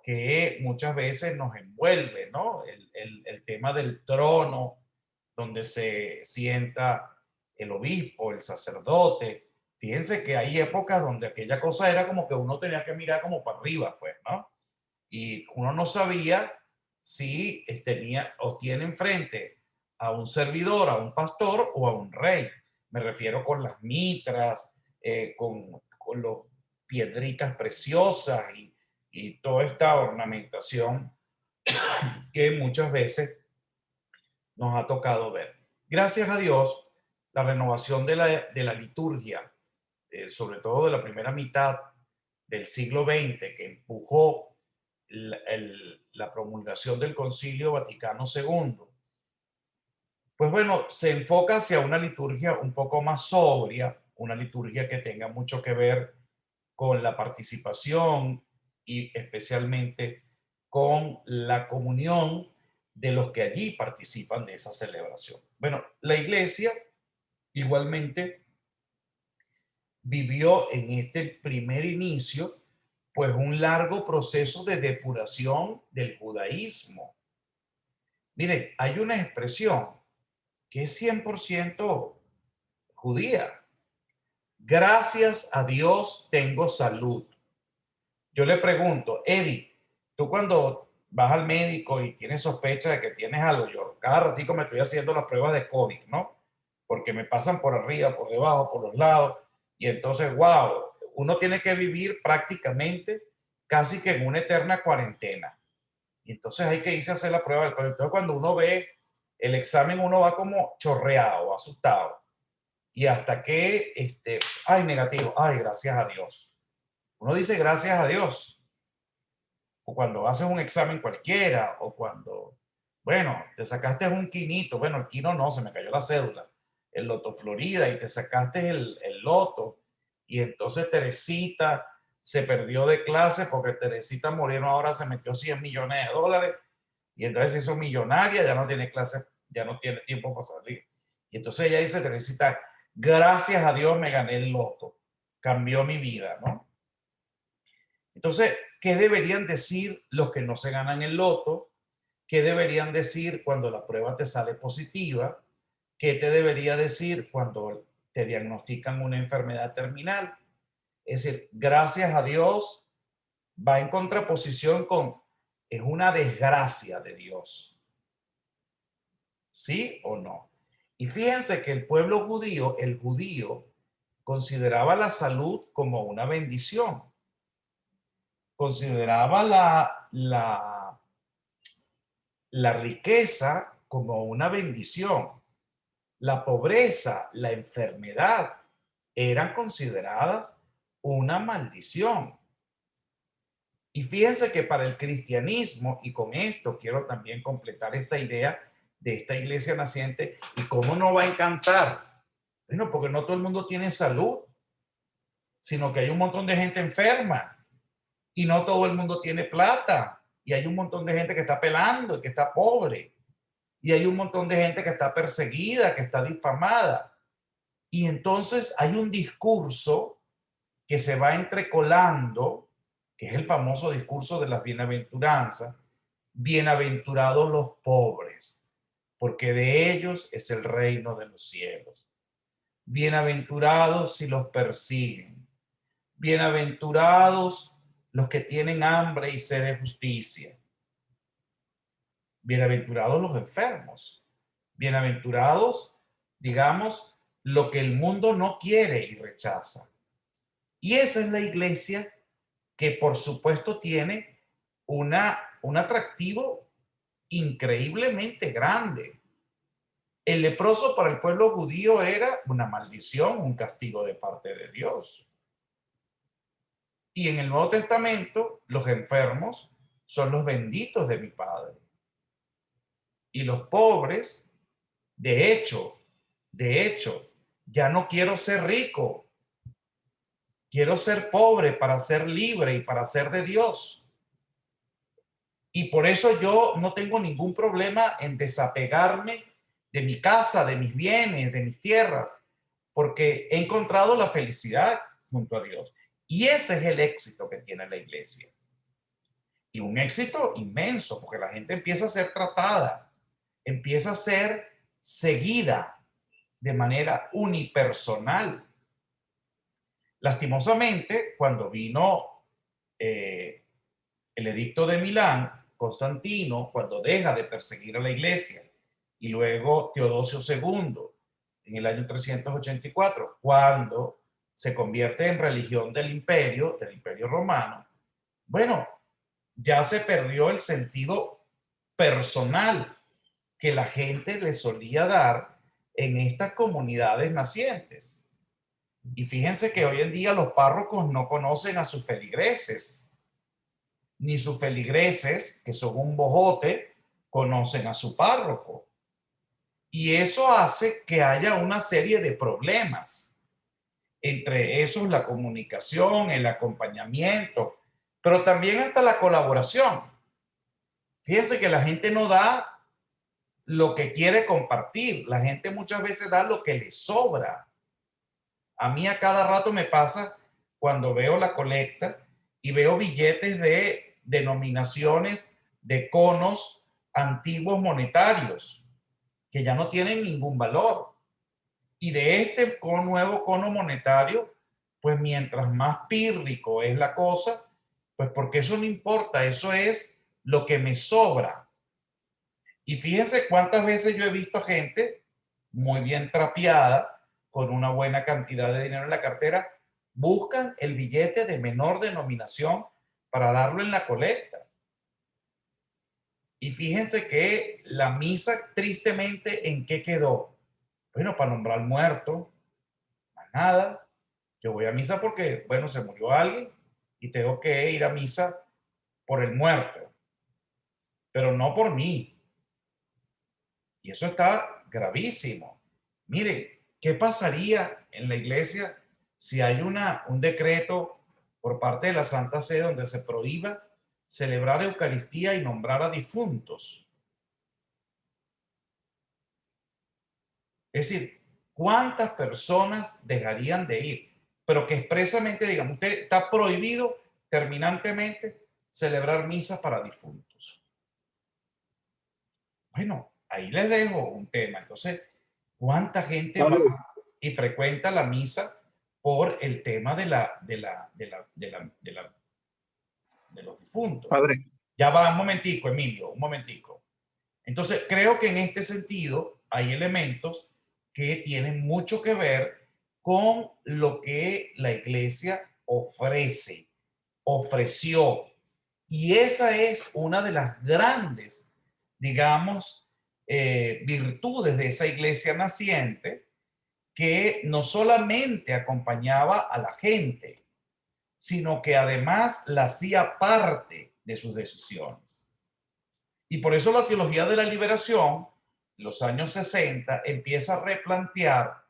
que muchas veces nos envuelve, ¿no? El tema del trono, donde se sienta el obispo, el sacerdote. Fíjense que hay épocas donde aquella cosa era como que uno tenía que mirar como para arriba, pues, ¿no? Y uno no sabía si tenía o tiene enfrente a un servidor, a un pastor o a un rey. Me refiero con las mitras, con los piedritas preciosas y toda esta ornamentación que muchas veces nos ha tocado ver. Gracias a Dios, la renovación de la liturgia, sobre todo de la primera mitad del siglo XX, que empujó la promulgación del Concilio Vaticano II, pues bueno, se enfoca hacia una liturgia un poco más sobria, una liturgia que tenga mucho que ver con la participación y especialmente con la comunión de los que allí participan de esa celebración. Bueno, la iglesia igualmente vivió en este primer inicio pues un largo proceso de depuración del judaísmo. Miren, hay una expresión que es 100% judía. Gracias a Dios tengo salud. Yo le pregunto, Eddie, tú cuando vas al médico y tienes sospecha de que tienes algo, yo cada ratico me estoy haciendo las pruebas de COVID, ¿no? Porque me pasan por arriba, por debajo, por los lados, y entonces, wow, uno tiene que vivir prácticamente casi que en una eterna cuarentena. Y entonces hay que irse a hacer la prueba del COVID. Entonces cuando uno ve el examen, uno va como chorreado, asustado. Y hasta que, ay, negativo, ay, gracias a Dios. Uno dice gracias a Dios. O cuando haces un examen cualquiera, o cuando, bueno, te sacaste un quinito, bueno, el quino no, se me cayó la cédula, el Loto Florida, y te sacaste el loto, y entonces Teresita se perdió de clase porque Teresita Moreno ahora se metió $100 millones, y entonces se hizo millonaria, ya no tiene clase, ya no tiene tiempo para salir. Y entonces ella dice, Teresita, gracias a Dios me gané el loto, cambió mi vida, ¿no? Entonces, ¿qué deberían decir los que no se ganan el loto? ¿Qué deberían decir cuando la prueba te sale positiva? ¿Qué te debería decir cuando te diagnostican una enfermedad terminal? Es decir, gracias a Dios va en contraposición con es una desgracia de Dios. ¿Sí o no? Y fíjense que el pueblo judío, el judío, consideraba la salud como una bendición. Consideraba la riqueza como una bendición. La pobreza, la enfermedad eran consideradas una maldición. Y fíjense que para el cristianismo, y con esto quiero también completar esta idea de esta iglesia naciente, y cómo no va a encantar Bueno, porque no todo el mundo tiene salud, sino que hay un montón de gente enferma y no todo el mundo tiene plata y hay un montón de gente que está pelando y que está pobre y hay un montón de gente que está perseguida, que está difamada. Y entonces hay un discurso que se va entrecolando, que es el famoso discurso de las bienaventuranzas. Bienaventurados los pobres, porque de ellos es el reino de los cielos. Bienaventurados si los persiguen. Bienaventurados los que tienen hambre y sed de justicia. Bienaventurados los enfermos. Bienaventurados, digamos, lo que el mundo no quiere y rechaza. Y esa es la iglesia que, por supuesto, tiene un atractivo increíblemente grande. El leproso para el pueblo judío era una maldición, un castigo de parte de Dios. Y en el Nuevo Testamento, los enfermos son los benditos de mi Padre. Y los pobres, de hecho, ya no quiero ser rico. Quiero ser pobre para ser libre y para ser de Dios. Y por eso yo no tengo ningún problema en desapegarme de mi casa, de mis bienes, de mis tierras, porque he encontrado la felicidad junto a Dios. Y ese es el éxito que tiene la iglesia. Y un éxito inmenso, porque la gente empieza a ser tratada, empieza a ser seguida de manera unipersonal. Lastimosamente, cuando vino el edicto de Milán, Constantino, cuando deja de perseguir a la iglesia, y luego Teodosio II, en el año 384, cuando se convierte en religión del imperio romano, bueno, ya se perdió el sentido personal que la gente le solía dar en estas comunidades nacientes. Y fíjense que hoy en día los párrocos no conocen a sus feligreses, ni sus feligreses, que son un bojote, conocen a su párroco. Y eso hace que haya una serie de problemas. Entre esos, la comunicación, el acompañamiento, pero también hasta la colaboración. Fíjense que la gente no da lo que quiere compartir. La gente muchas veces da lo que le sobra. A mí a cada rato me pasa cuando veo la colecta y veo billetes de denominaciones de conos antiguos monetarios que ya no tienen ningún valor. Y de este nuevo cono monetario, pues mientras más pírrico es la cosa, pues porque eso no importa, eso es lo que me sobra. Y fíjense cuántas veces yo he visto gente muy bien trapeada, con una buena cantidad de dinero en la cartera, buscan el billete de menor denominación para darlo en la colecta. Y fíjense que la misa, tristemente, ¿en qué quedó? Bueno, para nombrar muerto, más nada. Yo voy a misa porque, bueno, se murió alguien y tengo que ir a misa por el muerto, pero no por mí. Y eso está gravísimo. Miren, ¿qué pasaría en la iglesia si hay un decreto por parte de la Santa Sede donde se prohíba celebrar Eucaristía y nombrar a difuntos? Es decir, ¿cuántas personas dejarían de ir? Pero que expresamente digan, usted está prohibido terminantemente celebrar misas para difuntos. Bueno, ahí les dejo un tema. Entonces, ¿cuánta gente va y frecuenta la misa por el tema de los difuntos? Padre. Ya va, un momentico, Emilio, un momentico. Entonces, creo que en este sentido hay elementos que tienen mucho que ver con lo que la iglesia ofreció. Y esa es una de las grandes, digamos, virtudes de esa iglesia naciente, que no solamente acompañaba a la gente, sino que además la hacía parte de sus decisiones. Y por eso la teología de la liberación, en los años 60, empieza a replantear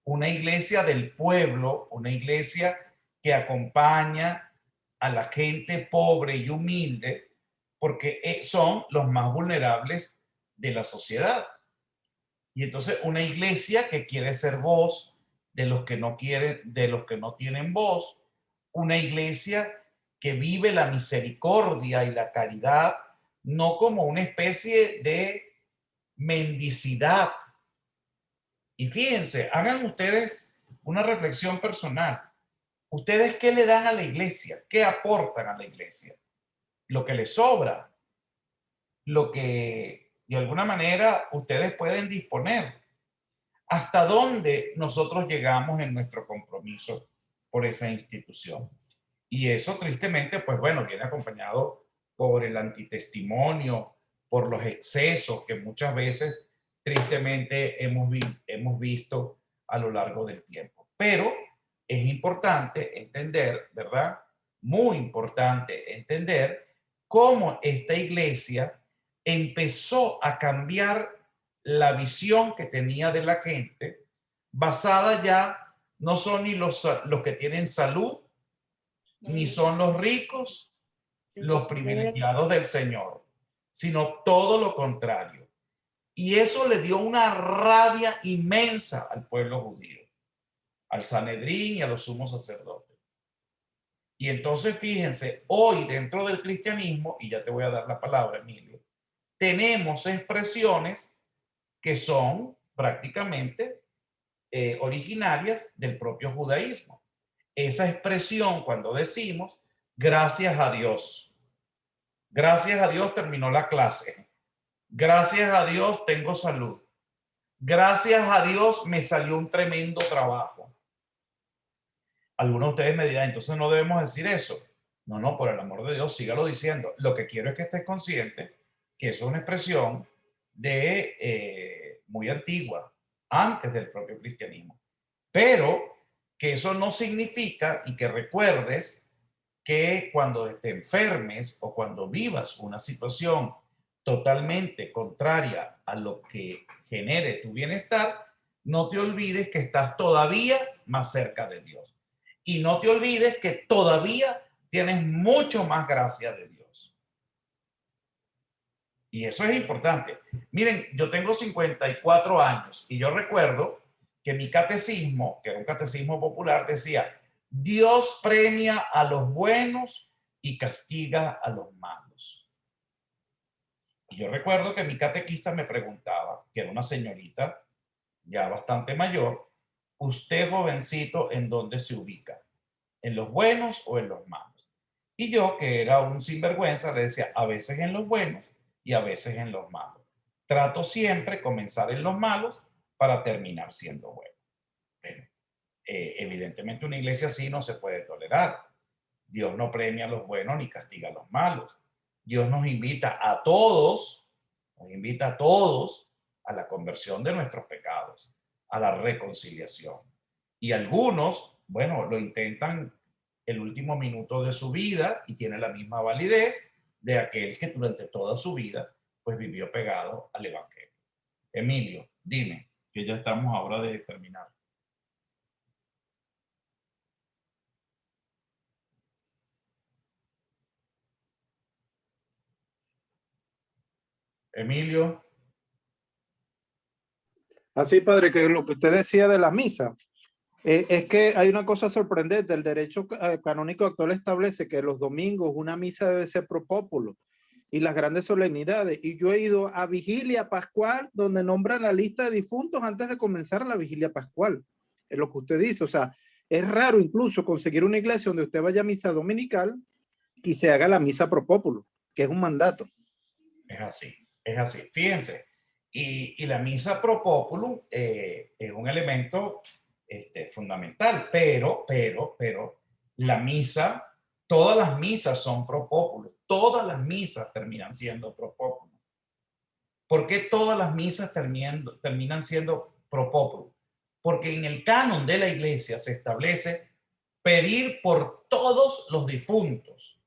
una iglesia del pueblo, una iglesia que acompaña a la gente pobre y humilde, porque son los más vulnerables de la sociedad. Y entonces una iglesia que quiere ser voz de los que no quieren, de los que no tienen voz, una iglesia que vive la misericordia y la caridad, no como una especie de mendicidad. Y fíjense, hagan ustedes una reflexión personal. ¿Ustedes qué le dan a la iglesia? ¿Qué aportan a la iglesia? Lo que les sobra, lo que de alguna manera ustedes pueden disponer. ¿Hasta dónde nosotros llegamos en nuestro compromiso por esa institución? Y eso tristemente, pues bueno, viene acompañado por el antitestimonio, por los excesos que muchas veces tristemente hemos visto a lo largo del tiempo. Pero es importante entender, ¿verdad? Muy importante entender cómo esta iglesia empezó a cambiar la visión que tenía de la gente, basada ya no son ni los que tienen salud, ni son los ricos, los privilegiados del Señor, sino todo lo contrario. Y eso le dio una rabia inmensa al pueblo judío, al Sanedrín y a los sumos sacerdotes. Y entonces fíjense, hoy dentro del cristianismo, y ya te voy a dar la palabra, Emilio, tenemos expresiones que son prácticamente originarias del propio judaísmo. Esa expresión cuando decimos, gracias a Dios terminó la clase, gracias a Dios tengo salud, gracias a Dios me salió un tremendo trabajo. Algunos de ustedes me dirán, entonces no debemos decir eso. No, por el amor de Dios, sígalo diciendo. Lo que quiero es que estés consciente que eso es una expresión de muy antigua, antes del propio cristianismo. Pero que eso no significa, y que recuerdes que cuando te enfermes o cuando vivas una situación totalmente contraria a lo que genere tu bienestar, no te olvides que estás todavía más cerca de Dios. Y no te olvides que todavía tienes mucho más gracia de Dios. Y eso es importante. Miren, yo tengo 54 años y yo recuerdo que mi catecismo, que era un catecismo popular, decía, Dios premia a los buenos y castiga a los malos. Y yo recuerdo que mi catequista me preguntaba, que era una señorita ya bastante mayor, usted jovencito, ¿en dónde se ubica? ¿En los buenos o en los malos? Y yo, que era un sinvergüenza, le decía, a veces en los buenos y a veces en los malos. Trato siempre comenzar en los malos para terminar siendo bueno. Pero, evidentemente una iglesia así no se puede tolerar. Dios no premia a los buenos ni castiga a los malos. Dios nos invita a todos a la conversión de nuestros pecados, a la reconciliación. Y algunos, bueno, lo intentan el último minuto de su vida y tiene la misma validez de aquel que durante toda su vida pues vivió pegado al evangelio. Emilio, dime, que ya estamos a hora de terminar. Emilio. Así, padre, que lo que usted decía de la misa, es que hay una cosa sorprendente. El derecho canónico actual establece que los domingos una misa debe ser pro populo y las grandes solemnidades. Y yo he ido a vigilia pascual donde nombran la lista de difuntos antes de comenzar la vigilia pascual. Es lo que usted dice. O sea, es raro incluso conseguir una iglesia donde usted vaya a misa dominical y se haga la misa pro populo, que es un mandato. Es así, es así. Fíjense, y la misa pro populum es un elemento fundamental, pero la misa, todas las misas son pro populum, todas las misas terminan siendo pro populum. ¿Por qué todas las misas terminan siendo pro populum? Porque en el canon de la iglesia se establece pedir por todos los difuntos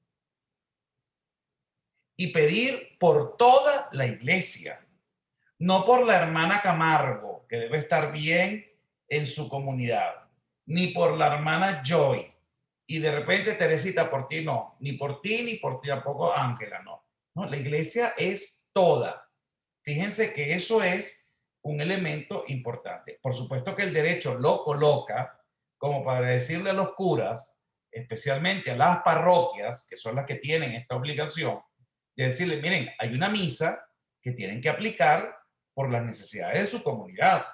y pedir por toda la iglesia, no por la hermana Camargo, que debe estar bien en su comunidad, ni por la hermana Joy, y de repente Teresita por ti no, ni por ti, ni por ti tampoco Ángela, no. No, la iglesia es toda. Fíjense que eso es un elemento importante. Por supuesto que el derecho lo coloca como para decirle a los curas, especialmente a las parroquias, que son las que tienen esta obligación, de decirle, miren, hay una misa que tienen que aplicar por las necesidades de su comunidad.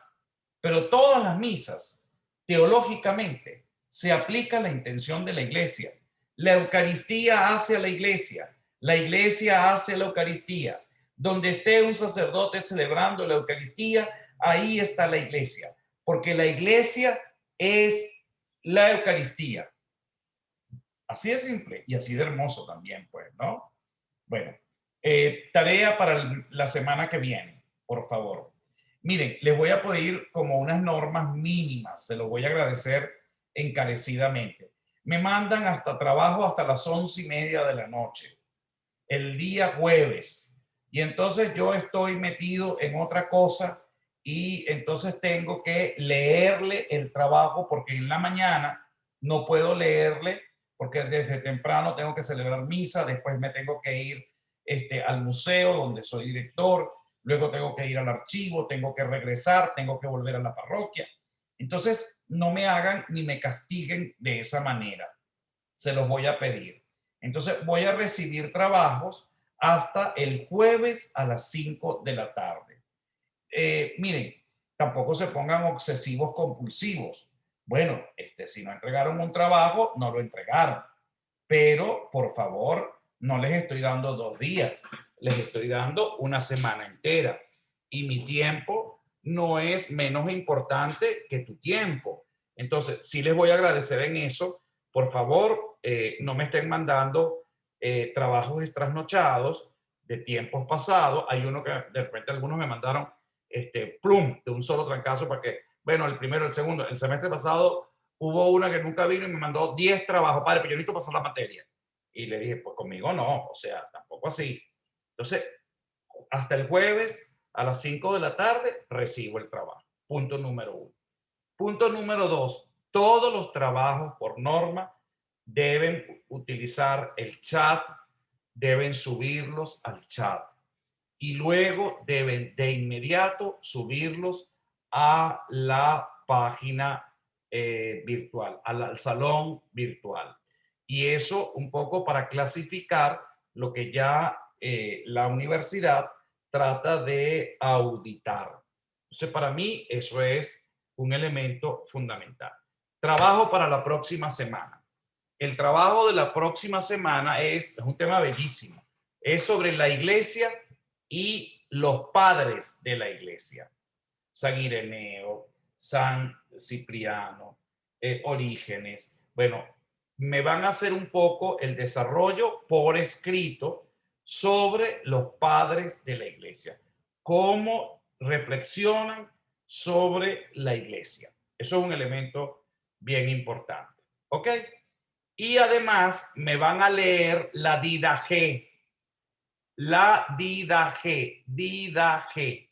Pero todas las misas, teológicamente, se aplica la intención de la iglesia. La Eucaristía hace a la iglesia hace la Eucaristía. Donde esté un sacerdote celebrando la Eucaristía, ahí está la iglesia, porque la iglesia es la Eucaristía. Así de simple y así de hermoso también, pues, ¿no? Bueno, tarea para la semana que viene, por favor. Miren, les voy a pedir como unas normas mínimas, se los voy a agradecer encarecidamente. Me mandan hasta trabajo hasta las 11:30 de la noche, el día jueves, y entonces yo estoy metido en otra cosa y entonces tengo que leerle el trabajo porque en la mañana no puedo leerle porque desde temprano tengo que celebrar misa, después me tengo que ir al museo donde soy director, luego tengo que ir al archivo, tengo que regresar, tengo que volver a la parroquia. Entonces, no me hagan ni me castiguen de esa manera. Se los voy a pedir. Entonces, voy a recibir trabajos hasta el jueves a las 5 de la tarde. Miren, tampoco se pongan obsesivos compulsivos. Bueno, si no entregaron un trabajo, no lo entregaron. Pero, por favor, no les estoy dando 2 días. Les estoy dando una semana entera. Y mi tiempo no es menos importante que tu tiempo. Entonces, sí les voy a agradecer en eso. Por favor, no me estén mandando trabajos trasnochados de tiempos pasados. Hay uno que de repente algunos me mandaron plum, de un solo trancazo para que, bueno, el primero, el segundo. El semestre pasado hubo una que nunca vino y me mandó 10 trabajos. Padre, pero yo necesito pasar la materia. Y le dije, pues conmigo no, o sea, tampoco así. Entonces, hasta el jueves a las 5 de la tarde recibo el trabajo. Punto número 1. Punto número 2. Todos los trabajos por norma deben utilizar el chat, deben subirlos al chat y luego deben de inmediato subirlos a la página virtual, al salón virtual. Y eso un poco para clasificar lo que ya la universidad trata de auditar. Entonces, para mí eso es un elemento fundamental. Trabajo para la próxima semana. El trabajo de la próxima semana es un tema bellísimo. Es sobre la iglesia y los padres de la iglesia. San Ireneo, San Cipriano, Orígenes. Bueno, me van a hacer un poco el desarrollo por escrito sobre los padres de la iglesia. Cómo reflexionan sobre la iglesia. Eso es un elemento bien importante. ¿Ok? Y además me van a leer la Didache. La Didache. Didache.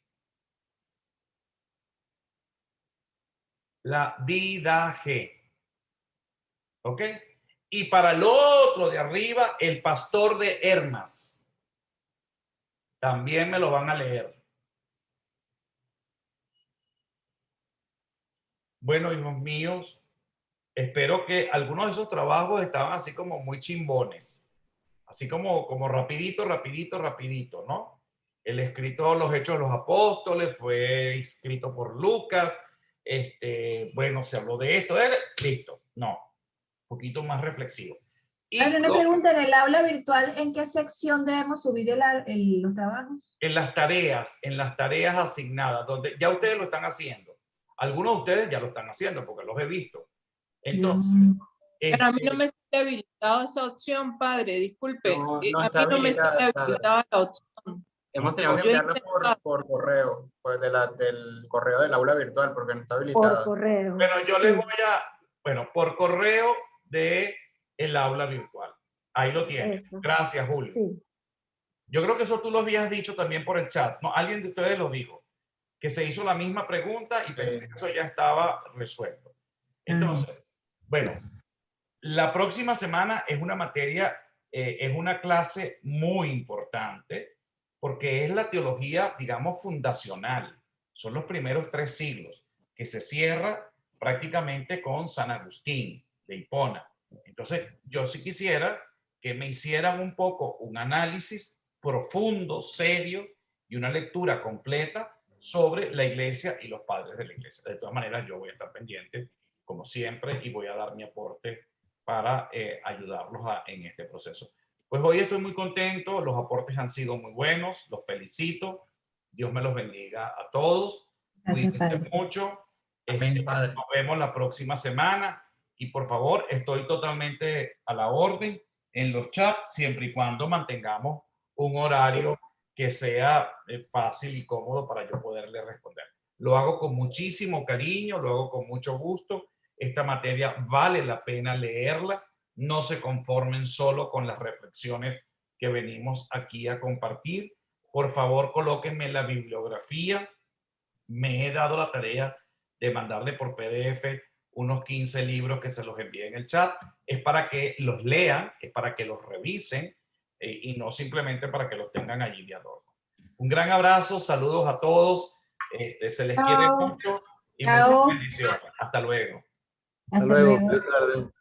La Didache. ¿Ok? Y para el otro de arriba, el pastor de Hermas. También me lo van a leer. Bueno, hijos míos, espero que algunos de esos trabajos estaban así como muy chimbones. Así como rapidito, ¿no? El escrito Los Hechos de los Apóstoles fue escrito por Lucas. Bueno, se habló de esto. Listo. No. Un poquito más reflexivo. Hay una pregunta, en el aula virtual, ¿en qué sección debemos subir los trabajos? En las tareas asignadas, donde ya ustedes lo están haciendo. Algunos de ustedes ya lo están haciendo porque los he visto. Entonces, pero a mí no me está habilitada esa opción, padre, disculpe. No, a mí está no me está habilitada, habilitada la opción. Hemos tenido que enviarlo por correo, pues del correo del aula virtual, porque no está habilitada. Por correo. Bueno, yo les voy por correo de el aula virtual. Ahí lo tienes. Eso. Gracias, Julio. Sí. Yo creo que eso tú lo habías dicho también por el chat, ¿no? Alguien de ustedes lo dijo. que se hizo la misma pregunta y pensé que eso ya estaba resuelto. Entonces, bueno, la próxima semana es una materia, es una clase muy importante porque es la teología, digamos, fundacional. Son los primeros 3 siglos que se cierra prácticamente con San Agustín de Hipona. Entonces, yo sí quisiera que me hicieran un poco un análisis profundo, serio y una lectura completa sobre la iglesia y los padres de la iglesia. De todas maneras, yo voy a estar pendiente, como siempre, y voy a dar mi aporte para ayudarlos en este proceso. Pues hoy estoy muy contento, los aportes han sido muy buenos, los felicito, Dios me los bendiga a todos, cuídense mucho, nos vemos la próxima semana y por favor estoy totalmente a la orden en los chats, siempre y cuando mantengamos un horario que sea fácil y cómodo para yo poderle responder. Lo hago con muchísimo cariño, lo hago con mucho gusto. Esta materia vale la pena leerla. No se conformen solo con las reflexiones que venimos aquí a compartir. Por favor, colóquenme la bibliografía. Me he dado la tarea de mandarle por PDF unos 15 libros que se los envíe en el chat. Es para que los lean, es para que los revisen y no simplemente para que los tengan allí de adorno. Un gran abrazo, saludos a todos. Se les quiere mucho y muchas bendiciones. Hasta luego. Hasta luego. Buenas tardes.